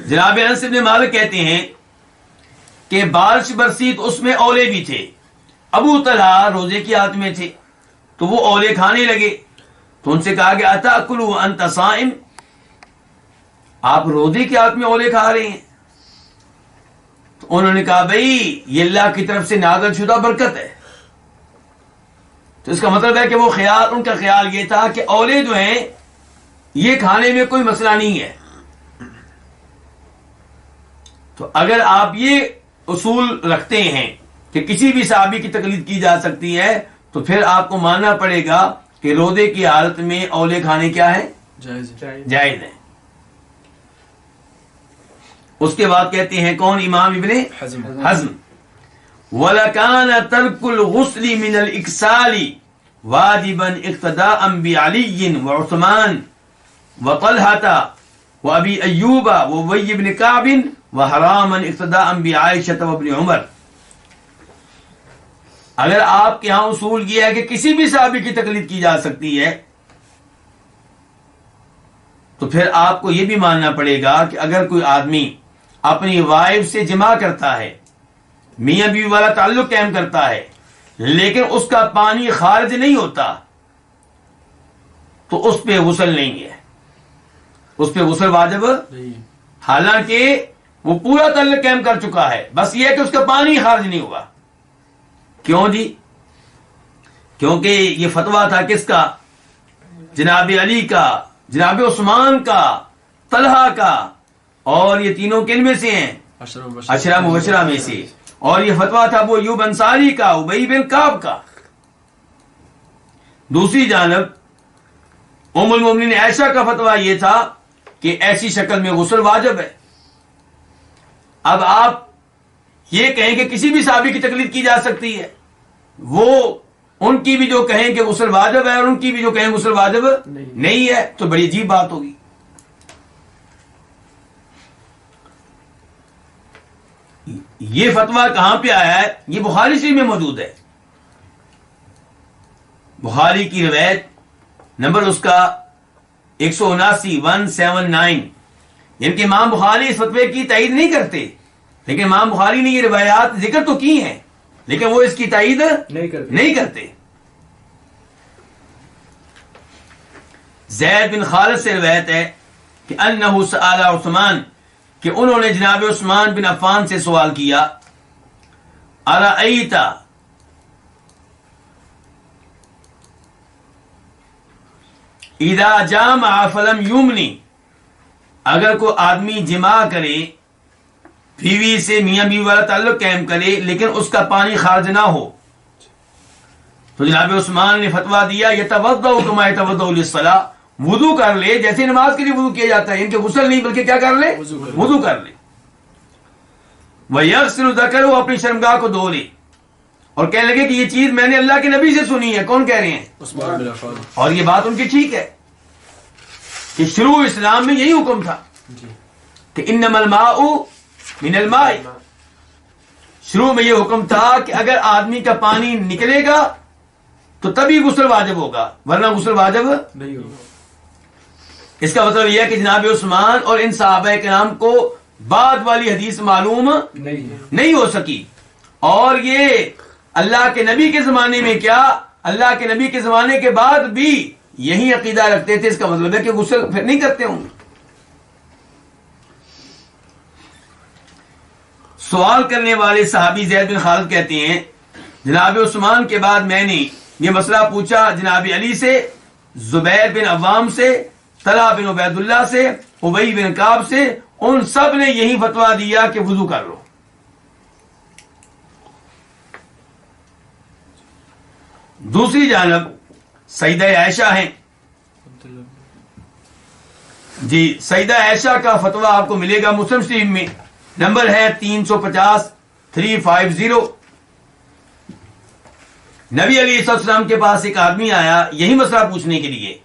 جناب انس بن مالک کہتے ہیں کہ بارش برسی تو اس میں اولے بھی تھے. ابو طلحہ روزے کی حالت میں تھے تو وہ اولے کھانے لگے. تو ان سے کہا کہ اتاکلوا وانت صائم، آپ روزے کی حالت میں اولے کھا رہے ہیں؟ تو انہوں نے کہا بھائی یہ اللہ کی طرف سے نازل شدہ برکت ہے. تو اس کا مطلب ہے کہ وہ ان کا خیال یہ تھا کہ اولے جو ہیں یہ کھانے میں کوئی مسئلہ نہیں ہے. تو اگر آپ یہ اصول رکھتے ہیں کہ کسی بھی صحابی کی تقلید کی جا سکتی ہے، تو پھر آپ کو ماننا پڑے گا کہ روزے کی حالت میں اولے کھانے کیا ہے؟ جائز ہے. اس کے بعد کہتے ہیں کون؟ امام ابن حزم. وَلَكَانَ تَرْكُ الْغُسْلِ مِنَ الْإِكْسَالِ وَاجِبًا اقْتِدَاءً بِعَلِيٍّ وَعُثْمَانَ وَطَلْحَةَ وَأَبِي أَيُّوبَ وَأُبَيِّ بْنِ كَعْبٍ وَحَرَامًا اقْتِدَاءً بِعَائِشَةَ وَابْنِ عُمَرَ. اگر آپ کے ہاں اصول یہ ہے کہ کسی بھی صحابی کی تقلید کی جا سکتی ہے، تو پھر آپ کو یہ بھی ماننا پڑے گا کہ اگر کوئی آدمی اپنی وائف سے جمع کرتا ہے، میاں بیوی والا تعلق قائم کرتا ہے، لیکن اس کا پانی خارج نہیں ہوتا، تو اس پہ غسل نہیں ہے، اس پہ غسل واجب نہیں، حالانکہ وہ پورا تعلق قائم کر چکا ہے، بس یہ ہے کہ اس کا پانی خارج نہیں ہوا. کیوں جی؟ کیونکہ یہ فتویٰ تھا کس کا؟ جناب علی کا، جناب عثمان کا، طلحہ کا، اور یہ تینوں کن میں سے ہیں؟ عشرہ مبشرہ میں سے. اور یہ فتویٰ تھا ابو ایوب انصاری کا، ابی بن کعب کا. دوسری جانب ام المومنین عائشہ کا فتویٰ یہ تھا کہ ایسی شکل میں غسل واجب ہے. اب آپ یہ کہیں کہ کسی بھی صحابی کی تقلید کی جا سکتی ہے، وہ ان کی بھی جو کہیں کہ غسل واجب ہے اور ان کی بھی جو کہیں غسل واجب نہیں ہے، تو بڑی عجیب بات ہوگی. یہ فتویٰ کہاں پہ آیا ہے؟ یہ بخاری شریف میں موجود ہے. بخاری کی روایت نمبر اس کا 179 یعنی کہ امام بخاری اس فتوے کی تائید نہیں کرتے، لیکن امام بخاری نے یہ روایات ذکر تو کی ہیں، لیکن وہ اس کی تائید نہیں کرتے. زید بن خالد سے روایت ہے کہ انہ سأل عثمان، کہ انہوں نے جناب عثمان بن عفان سے سوال کیا، ارأیت اذا جامع فلم یمنی، اگر کوئی آدمی جمع کرے، بیوی سے میاں بیوی والا تعلق قائم کرے، لیکن اس کا پانی خارج نہ ہو، تو جناب عثمان نے فتویٰ دیا یتوضأ کما یتوضأ للصلاۃ، وضو کر لے جیسے نماز کے لیے وضو کیا جاتا ہے، ان کے غسل نہیں بلکہ کیا کر لے؟ وضو کر لے. وَيَغْسِلُ ذَكَرَهُ، اپنی شرمگاہ کو دھو لے. اور کہنے لگے کہ یہ چیز میں نے اللہ کے نبی سے سنی ہے. کون کہہ رہے ہیں؟ اور یہ بات ان کی ٹھیک ہے. کہ شروع اسلام میں یہی حکم تھا جی کہ انما الماء من الماء. شروع میں یہ حکم تھا کہ اگر آدمی کا پانی نکلے گا تو تبھی غسل واجب ہوگا, ورنہ غسل واجب. نہیں ہوگا. اس کا مطلب یہ ہے کہ جناب عثمان اور ان صحابہ کرام کو بعد والی حدیث معلوم نہیں ہو سکی, اور یہ اللہ کے نبی کے زمانے میں کیا, اللہ کے نبی کے زمانے کے بعد بھی یہی عقیدہ رکھتے تھے. اس کا مطلب ہے کہ غسل پھر نہیں کرتے ہوں. سوال کرنے والے صحابی زید بن خالد کہتے ہیں جناب عثمان کے بعد میں نے یہ مسئلہ پوچھا جناب علی سے, زبیر بن عوام سے, طلحہ بن عبید اللہ سے, ابی بن کعب سے, ان سب نے یہی فتویٰ دیا کہ وضو کر لو. دوسری جانب سیدہ عائشہ ہیں. جی سیدہ عائشہ کا فتویٰ آپ کو ملے گا مسلم شریف میں, نمبر ہے 350 350. نبی علیہ السلام کے پاس ایک آدمی آیا یہی مسئلہ پوچھنے کے لیے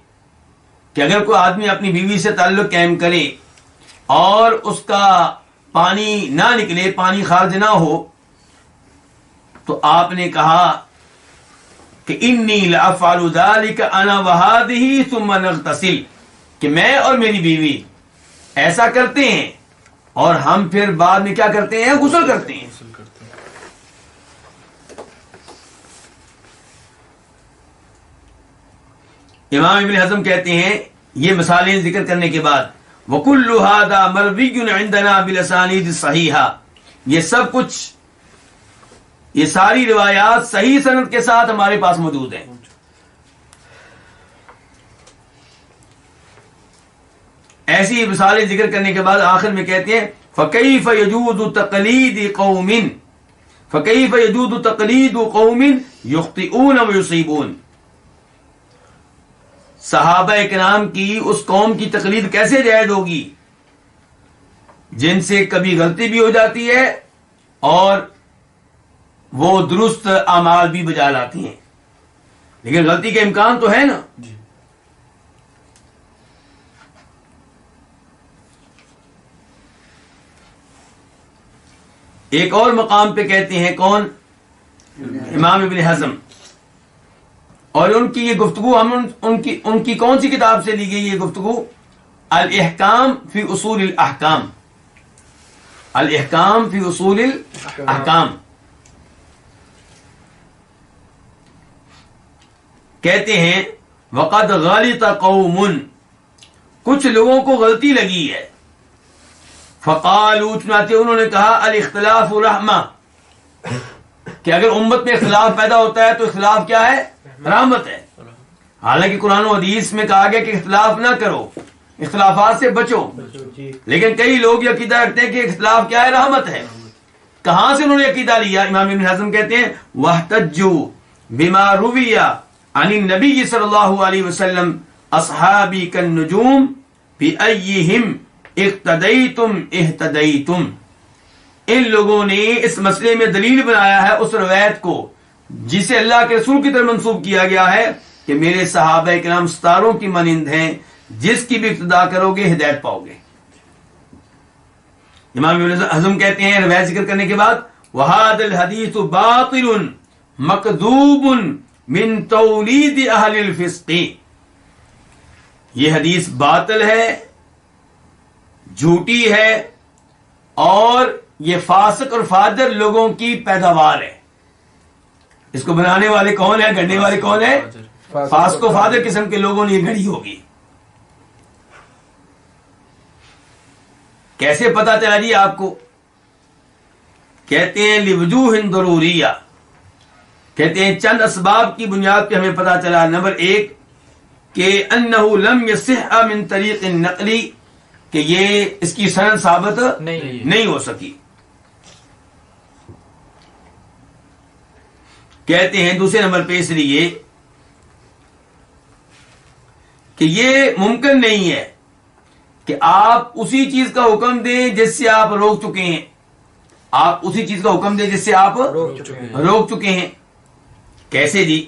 کہ اگر کوئی آدمی اپنی بیوی سے تعلق قائم کرے اور اس کا پانی نہ نکلے, پانی خارج نہ ہو, تو آپ نے کہا کہ انی لافعل ذلک انا وہذہ ثم نغتسل, کہ میں اور میری بیوی ایسا کرتے ہیں اور ہم پھر بعد میں کیا کرتے ہیں, غسل کرتے ہیں. امام ابن حزم کہتے ہیں یہ مثالیں ذکر کرنے کے بعد وَكُلُّ هَذَا مَرْوِيٌّ عِندَنَا بِالْأَسَانِيدِ الصَّحِيحَةِ, یہ سب کچھ, یہ ساری روایات صحیح سند کے ساتھ ہمارے پاس موجود ہیں. ایسی مثالیں ذکر کرنے کے بعد آخر میں کہتے ہیں فَكَيْفَ يَجُوزُ تَقْلِيدُ قَوْمٍ فَكَيْفَ يَجُوزُ تَقْلِيدُ قَوْمٍ يُخْطِئُونَ وَيُصِيبُونَ, صحابہ کرام کی اس قوم کی تقلید کیسے جائز ہوگی جن سے کبھی غلطی بھی ہو جاتی ہے اور وہ درست اعمال بھی بجا لاتی ہیں, لیکن غلطی کا امکان تو ہے نا. ایک اور مقام پہ کہتے ہیں کون, امام ابن حزم, اور ان کی یہ گفتگو ہم ان کی کون سی کتاب سے لی گئی یہ گفتگو, الاحکام فی اصول الاحکام, الاحکام فی اصول الاحکام. کہتے ہیں وقد غلط قوم, کچھ لوگوں کو غلطی لگی ہے, فقالوا, چنانچہ انہوں نے کہا الاختلاف رحمہ, کہ اگر امت میں اختلاف پیدا ہوتا ہے تو اختلاف کیا ہے, رحمت ہے. حالانکہ قرآن و حدیث میں کہا گیا کہ اختلاف نہ کرو, اختلافات سے بچو, لیکن کئی لوگ یہ عقیدہ رکھتے ہیں کہ اختلاف کیا ہے, رحمت ہے. کہاں سے انہوں نے عقیدہ لیا؟ امام ابن حزم کہتے ہیں واحتجوا بما روی عن النبی صلی اللہ علیہ وسلم اصحابی کالنجوم بأیہم اقتدیتم اہتدیتم. ان لوگوں نے اس مسئلے میں دلیل بنایا ہے اس روایت کو جسے اللہ کے رسول کی طرف منسوب کیا گیا ہے کہ میرے صحابہ کرام ستاروں کی مانند ہیں, جس کی بھی اقتدا کرو گے ہدایت پاؤ گے. امام ابن حزم کہتے ہیں روایت ذکر کرنے کے بعد وَهَذَا الْحَدِيثُ بَاطِلٌ مَكْذُوبٌ مِن تَوْلِيدِ أَهْلِ الْفِسْقِ, یہ حدیث باطل ہے, جھوٹی ہے, اور یہ فاسق اور فاجر لوگوں کی پیداوار ہے. اس کو بنانے والے کون ہیں, گھڑنے والے کون ہیں, فاسق و فاجر قسم کے لوگوں نے یہ گھڑی ہوگی. کیسے پتا چلا جی آپ کو؟ کہتے ہیں لوجوہ ضروریہ, کہتے ہیں چند اسباب کی بنیاد پہ ہمیں پتا چلا. نمبر ایک کہ انہ لم یصح من طریق نقلی, کہ یہ اس کی سند ثابت نہیں ہو سکی. کہتے ہیں دوسرے نمبر پہ اس لیے کہ یہ ممکن نہیں ہے کہ آپ اسی چیز کا حکم دیں جس سے آپ روک چکے ہیں, آپ اسی چیز کا حکم دیں جس سے آپ روک چکے ہیں. کیسے جی؟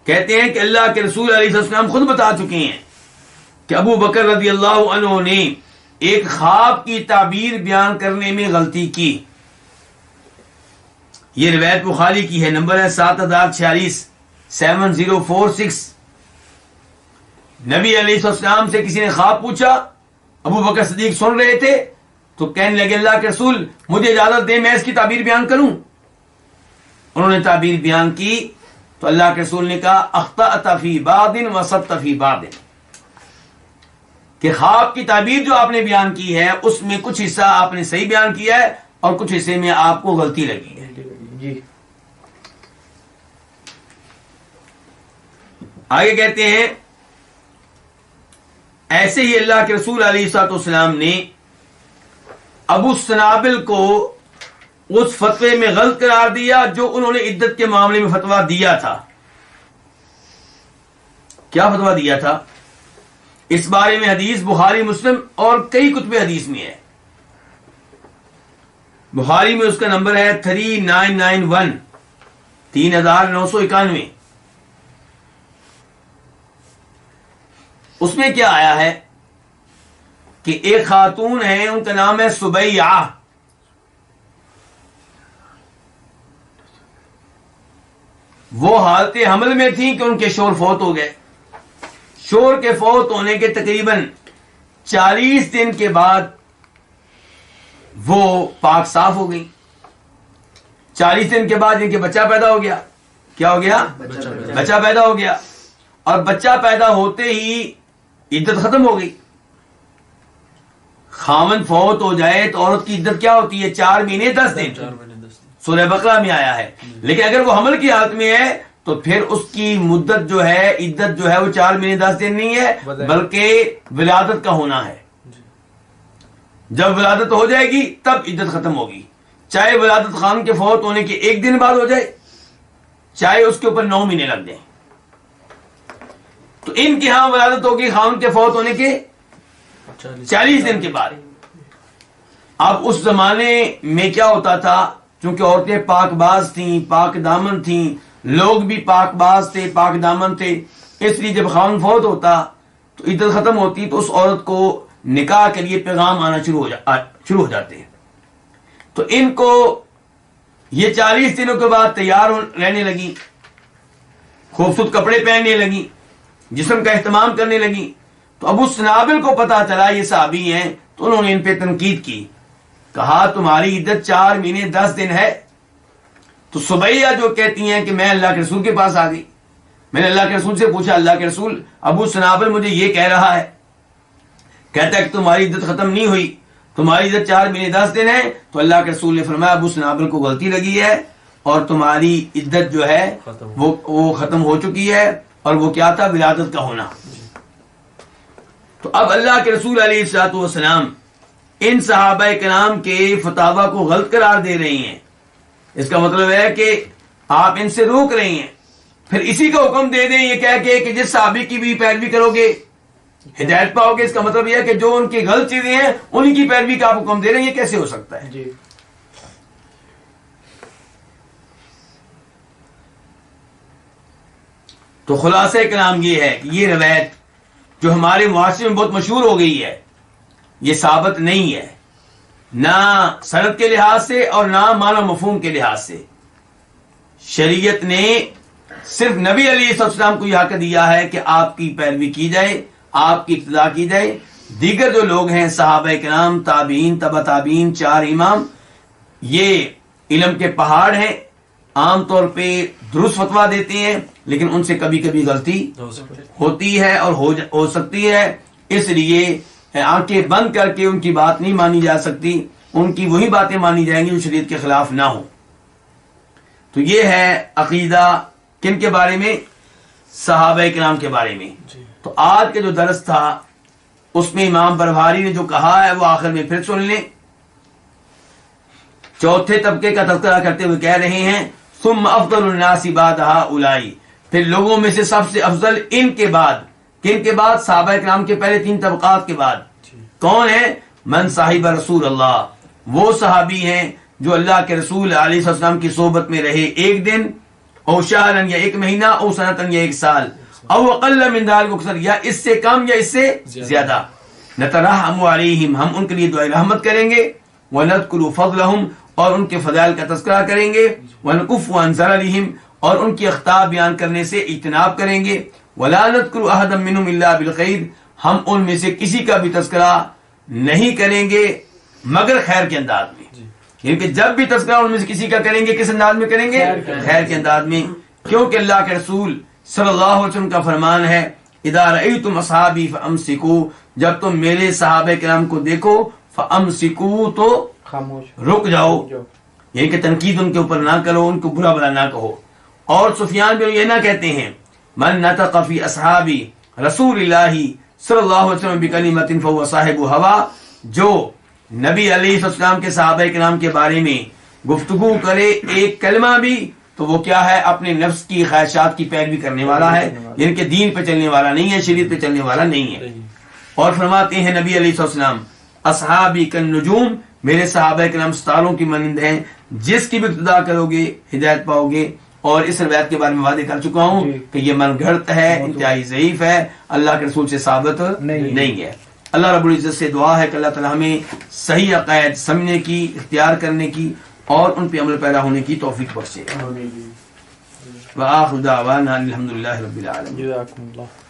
کہتے ہیں کہ اللہ کے رسول علیہ السلام خود بتا چکے ہیں کہ ابو بکر رضی اللہ عنہ نے ایک خواب کی تعبیر بیان کرنے میں غلطی کی. یہ روایت بخاری کی ہے، نمبر ہے 7046 7046. نبی علیہ السلام سے کسی نے خواب پوچھا، ابو بکر صدیق سن رہے تھے تو کہنے لگے اللہ کے رسول مجھے اجازت دیں میں اس کی تعبیر بیان کروں. انہوں نے تعبیر بیان کی تو اللہ کے رسول نے کہا اخطأت فی بعض وصبت فی بعض، کہ خواب کی تعبیر جو آپ نے بیان کی ہے اس میں کچھ حصہ آپ نے صحیح بیان کیا ہے اور کچھ حصے میں آپ کو غلطی لگی ہے. جی. آگے کہتے ہیں ایسے ہی اللہ کے رسول علیہ الصلوۃ والسلام نے ابو سنابل کو اس فتوے میں غلط قرار دیا جو انہوں نے عدت کے معاملے میں فتویٰ دیا تھا. کیا فتویٰ دیا تھا؟ اس بارے میں حدیث بخاری مسلم اور کئی کتب حدیث میں ہے. بخاری میں اس کا نمبر ہے 3991 3991. اس میں کیا آیا ہے کہ ایک خاتون ہے، ان کا نام ہے سبیعہ. وہ حالت حمل میں تھیں کہ ان کے شوہر فوت ہو گئے. شوہر کے فوت ہونے کے تقریباً 40 دن کے بعد وہ پاک صاف ہو گئی. 40 دن کے بعد ان کے بچہ پیدا ہو گیا. کیا ہو گیا؟ بچہ پیدا ہو گیا. اور بچہ پیدا ہوتے ہی عدت ختم ہو گئی. خاوند فوت ہو جائے تو عورت کی عدت کیا ہوتی ہے؟ 4 مہینے 10 دن. سورہ بقرہ میں آیا ہے. لیکن اگر وہ حمل کی حالت میں ہے تو پھر اس کی مدت جو ہے، عدت جو ہے وہ 4 مہینے 10 دن نہیں ہے بلکہ ولادت کا ہونا ہے. جب ولادت ہو جائے گی تب عدت ختم ہوگی، چاہے ولادت خان کے فوت ہونے کے 1 دن بعد ہو جائے، چاہے اس کے اوپر 9 مہینے لگ جائیں. تو ان کی ہاں ولادت ہوگی خان کے فوت ہونے کے 40 دن کے بعد. اب اس زمانے میں کیا ہوتا تھا، چونکہ عورتیں پاک باز تھیں، پاک دامن تھیں، لوگ بھی پاک باز تھے، پاک دامن تھے، اس لیے جب خاوند فوت ہوتا تو عدت ختم ہوتی تو اس عورت کو نکاح کے لیے پیغام آنا شروع ہو جاتے ہیں. تو ان کو یہ 40 دنوں کے بعد تیار رہنے لگی، خوبصورت کپڑے پہننے لگی، جسم کا اہتمام کرنے لگی. تو ابو سنابل کو پتا چلا یہ صحابی ہیں تو انہوں نے ان پہ تنقید کی، کہا تمہاری عدت 4 مہینے 10 دن ہے. تو سبیعہ جو کہتی ہیں کہ میں اللہ کے رسول کے پاس آ گئی، میں نے اللہ کے رسول سے پوچھا اللہ کے رسول ابو سنابل مجھے یہ کہہ رہا ہے، کہتا ہے کہ تمہاری عدت ختم نہیں ہوئی، تمہاری عدت 4 مہینے 10 دن ہے. تو اللہ کے رسول نے فرمایا ابو سنابل کو غلطی لگی ہے اور تمہاری عدت جو ہے وہ ختم ہو چکی ہے، اور وہ کیا تھا؟ ولادت کا ہونا. تو اب اللہ کے رسول علیہ الصلوۃ والسلام ان صحابہ کرام کے فتاوی کو غلط قرار دے رہی ہیں. اس کا مطلب ہے کہ آپ ان سے روک رہی ہیں، پھر اسی کا حکم دے دیں یہ کہہ کے کہ جس صحابی کی بھی پیروی کرو گے ہدایت پاؤ گے. اس کا مطلب یہ ہے کہ جو ان کی غلط چیزیں ہیں انہی کی پیروی کا آپ حکم دے رہے ہیں. یہ کیسے ہو سکتا ہے؟ جی. تو خلاصہ کلام یہ ہے کہ یہ روایت جو ہمارے معاشرے میں بہت مشہور ہو گئی ہے یہ ثابت نہیں ہے، نہ سند کے لحاظ سے اور نہ معنی مفہوم کے لحاظ سے. شریعت نے صرف نبی علیہ السلام کو یہ حق دیا ہے کہ آپ کی پیروی کی جائے، آپ کی اقتداء کی جائے. دیگر جو لوگ ہیں صحابہ کرام، تابعین، تبع تابعین، 4 امام، یہ علم کے پہاڑ ہیں، عام طور پہ درست فتویٰ دیتے ہیں لیکن ان سے کبھی کبھی غلطی ہوتی ہے اور ہو سکتی ہے. اس لیے آنکھیں بند کر کے ان کی بات نہیں مانی جا سکتی، ان کی وہی باتیں مانی جائیں گی جو شریعت کے خلاف نہ ہوں. تو یہ ہے عقیدہ کن کے بارے میں؟ صحابہ کرام کے بارے میں. تو آج کے جو درس تھا اس میں امام برواری نے جو کہا ہے وہ آخر میں پھر سن لیں. چوتھے طبقے کا تذکرہ کرتے ہوئے کہہ رہے ہیں ثم افضل الناس بعد هؤلاء، پھر لوگوں میں سے سب سے افضل ان کے بعد، کن کے بعد؟ صحابہ کرام کے پہلے 3 طبقات کے بعد. کون ہے؟ من صاحب رسول اللہ، وہ صحابی ہیں جو اللہ کے رسول علیہ السلام کی صحبت میں رہے 1 دن، او شہرن یا 1 مہینہ، او سنتن یا 1 سال، او اقل من ذلك اکثر، یا اس سے کم یا اس سے زیادہ. نترحم علیہم، ہم ان کے لیے دعائے رحمت کریں گے. ونذکر فضلہم، اور ان کے فضائل کا تذکرہ کریں گے. ونکف عن ضررہم، اور ان کی اخطاء بیان کرنے سے اجتناب کریں گے. ولا نذکر احدا منہم الا بالخیر، ہم ان میں سے کسی کا بھی تذکرہ نہیں کریں گے مگر خیر کے انداز میں. یعنی کہ جب بھی تذکرہ ان میں سے کسی کا کریں گے کس انداز میں کریں گے؟ خیر کے انداز میں. کیونکہ اللہ کے رسول صلی اللہ علیہ وسلم کا فرمان ہے اذا رأیتم اصحابی فامسکوا، جب تم میرے صحابہ کرام کو دیکھو فامسکوا، تو خاموش رک جاؤ. یعنی کہ تنقید ان کے اوپر نہ کرو، ان کو برا بلا نہ کہو. اور سفیان بھی یہ نہ کہتے ہیں من نطق فی اصحابی رسول اللہ صلی اللہ علیہ وسلم بکلمۃ فهو صاحب ہوا، جو نبی علیہ السلام کے صحابہ کرام کے بارے میں گفتگو کرے ایک کلمہ بھی، تو وہ کیا ہے؟ اپنے نفس کی خواہشات کی پیروی کرنے والا ہے، یعنی کہ دین پہ چلنے والا نہیں ہے، شریعت پہ چلنے والا نہیں ہے. اور فرماتے ہیں نبی علیہ السلام اصحابی کالنجوم، میرے صحابہ کرام ستاروں کی مانند ہیں، جس کی بھی ابتدا کرو گے ہدایت پاؤ گے. اور اس روایت کے بارے میں وعدے کر چکا ہوں کہ یہ من گھڑت ہے، انتہائی ضعیف ہے، اللہ کے رسول سے ثابت نہیں ہے. اللہ رب العزت سے دعا ہے کہ اللہ تعالی ہمیں صحیح عقائد سمجھنے کی، اختیار کرنے کی اور ان پہ عمل پیدا ہونے کی توفیق بخشے. وآخر دعوانا الحمدللہ رب العالمین. جزاکم اللہ.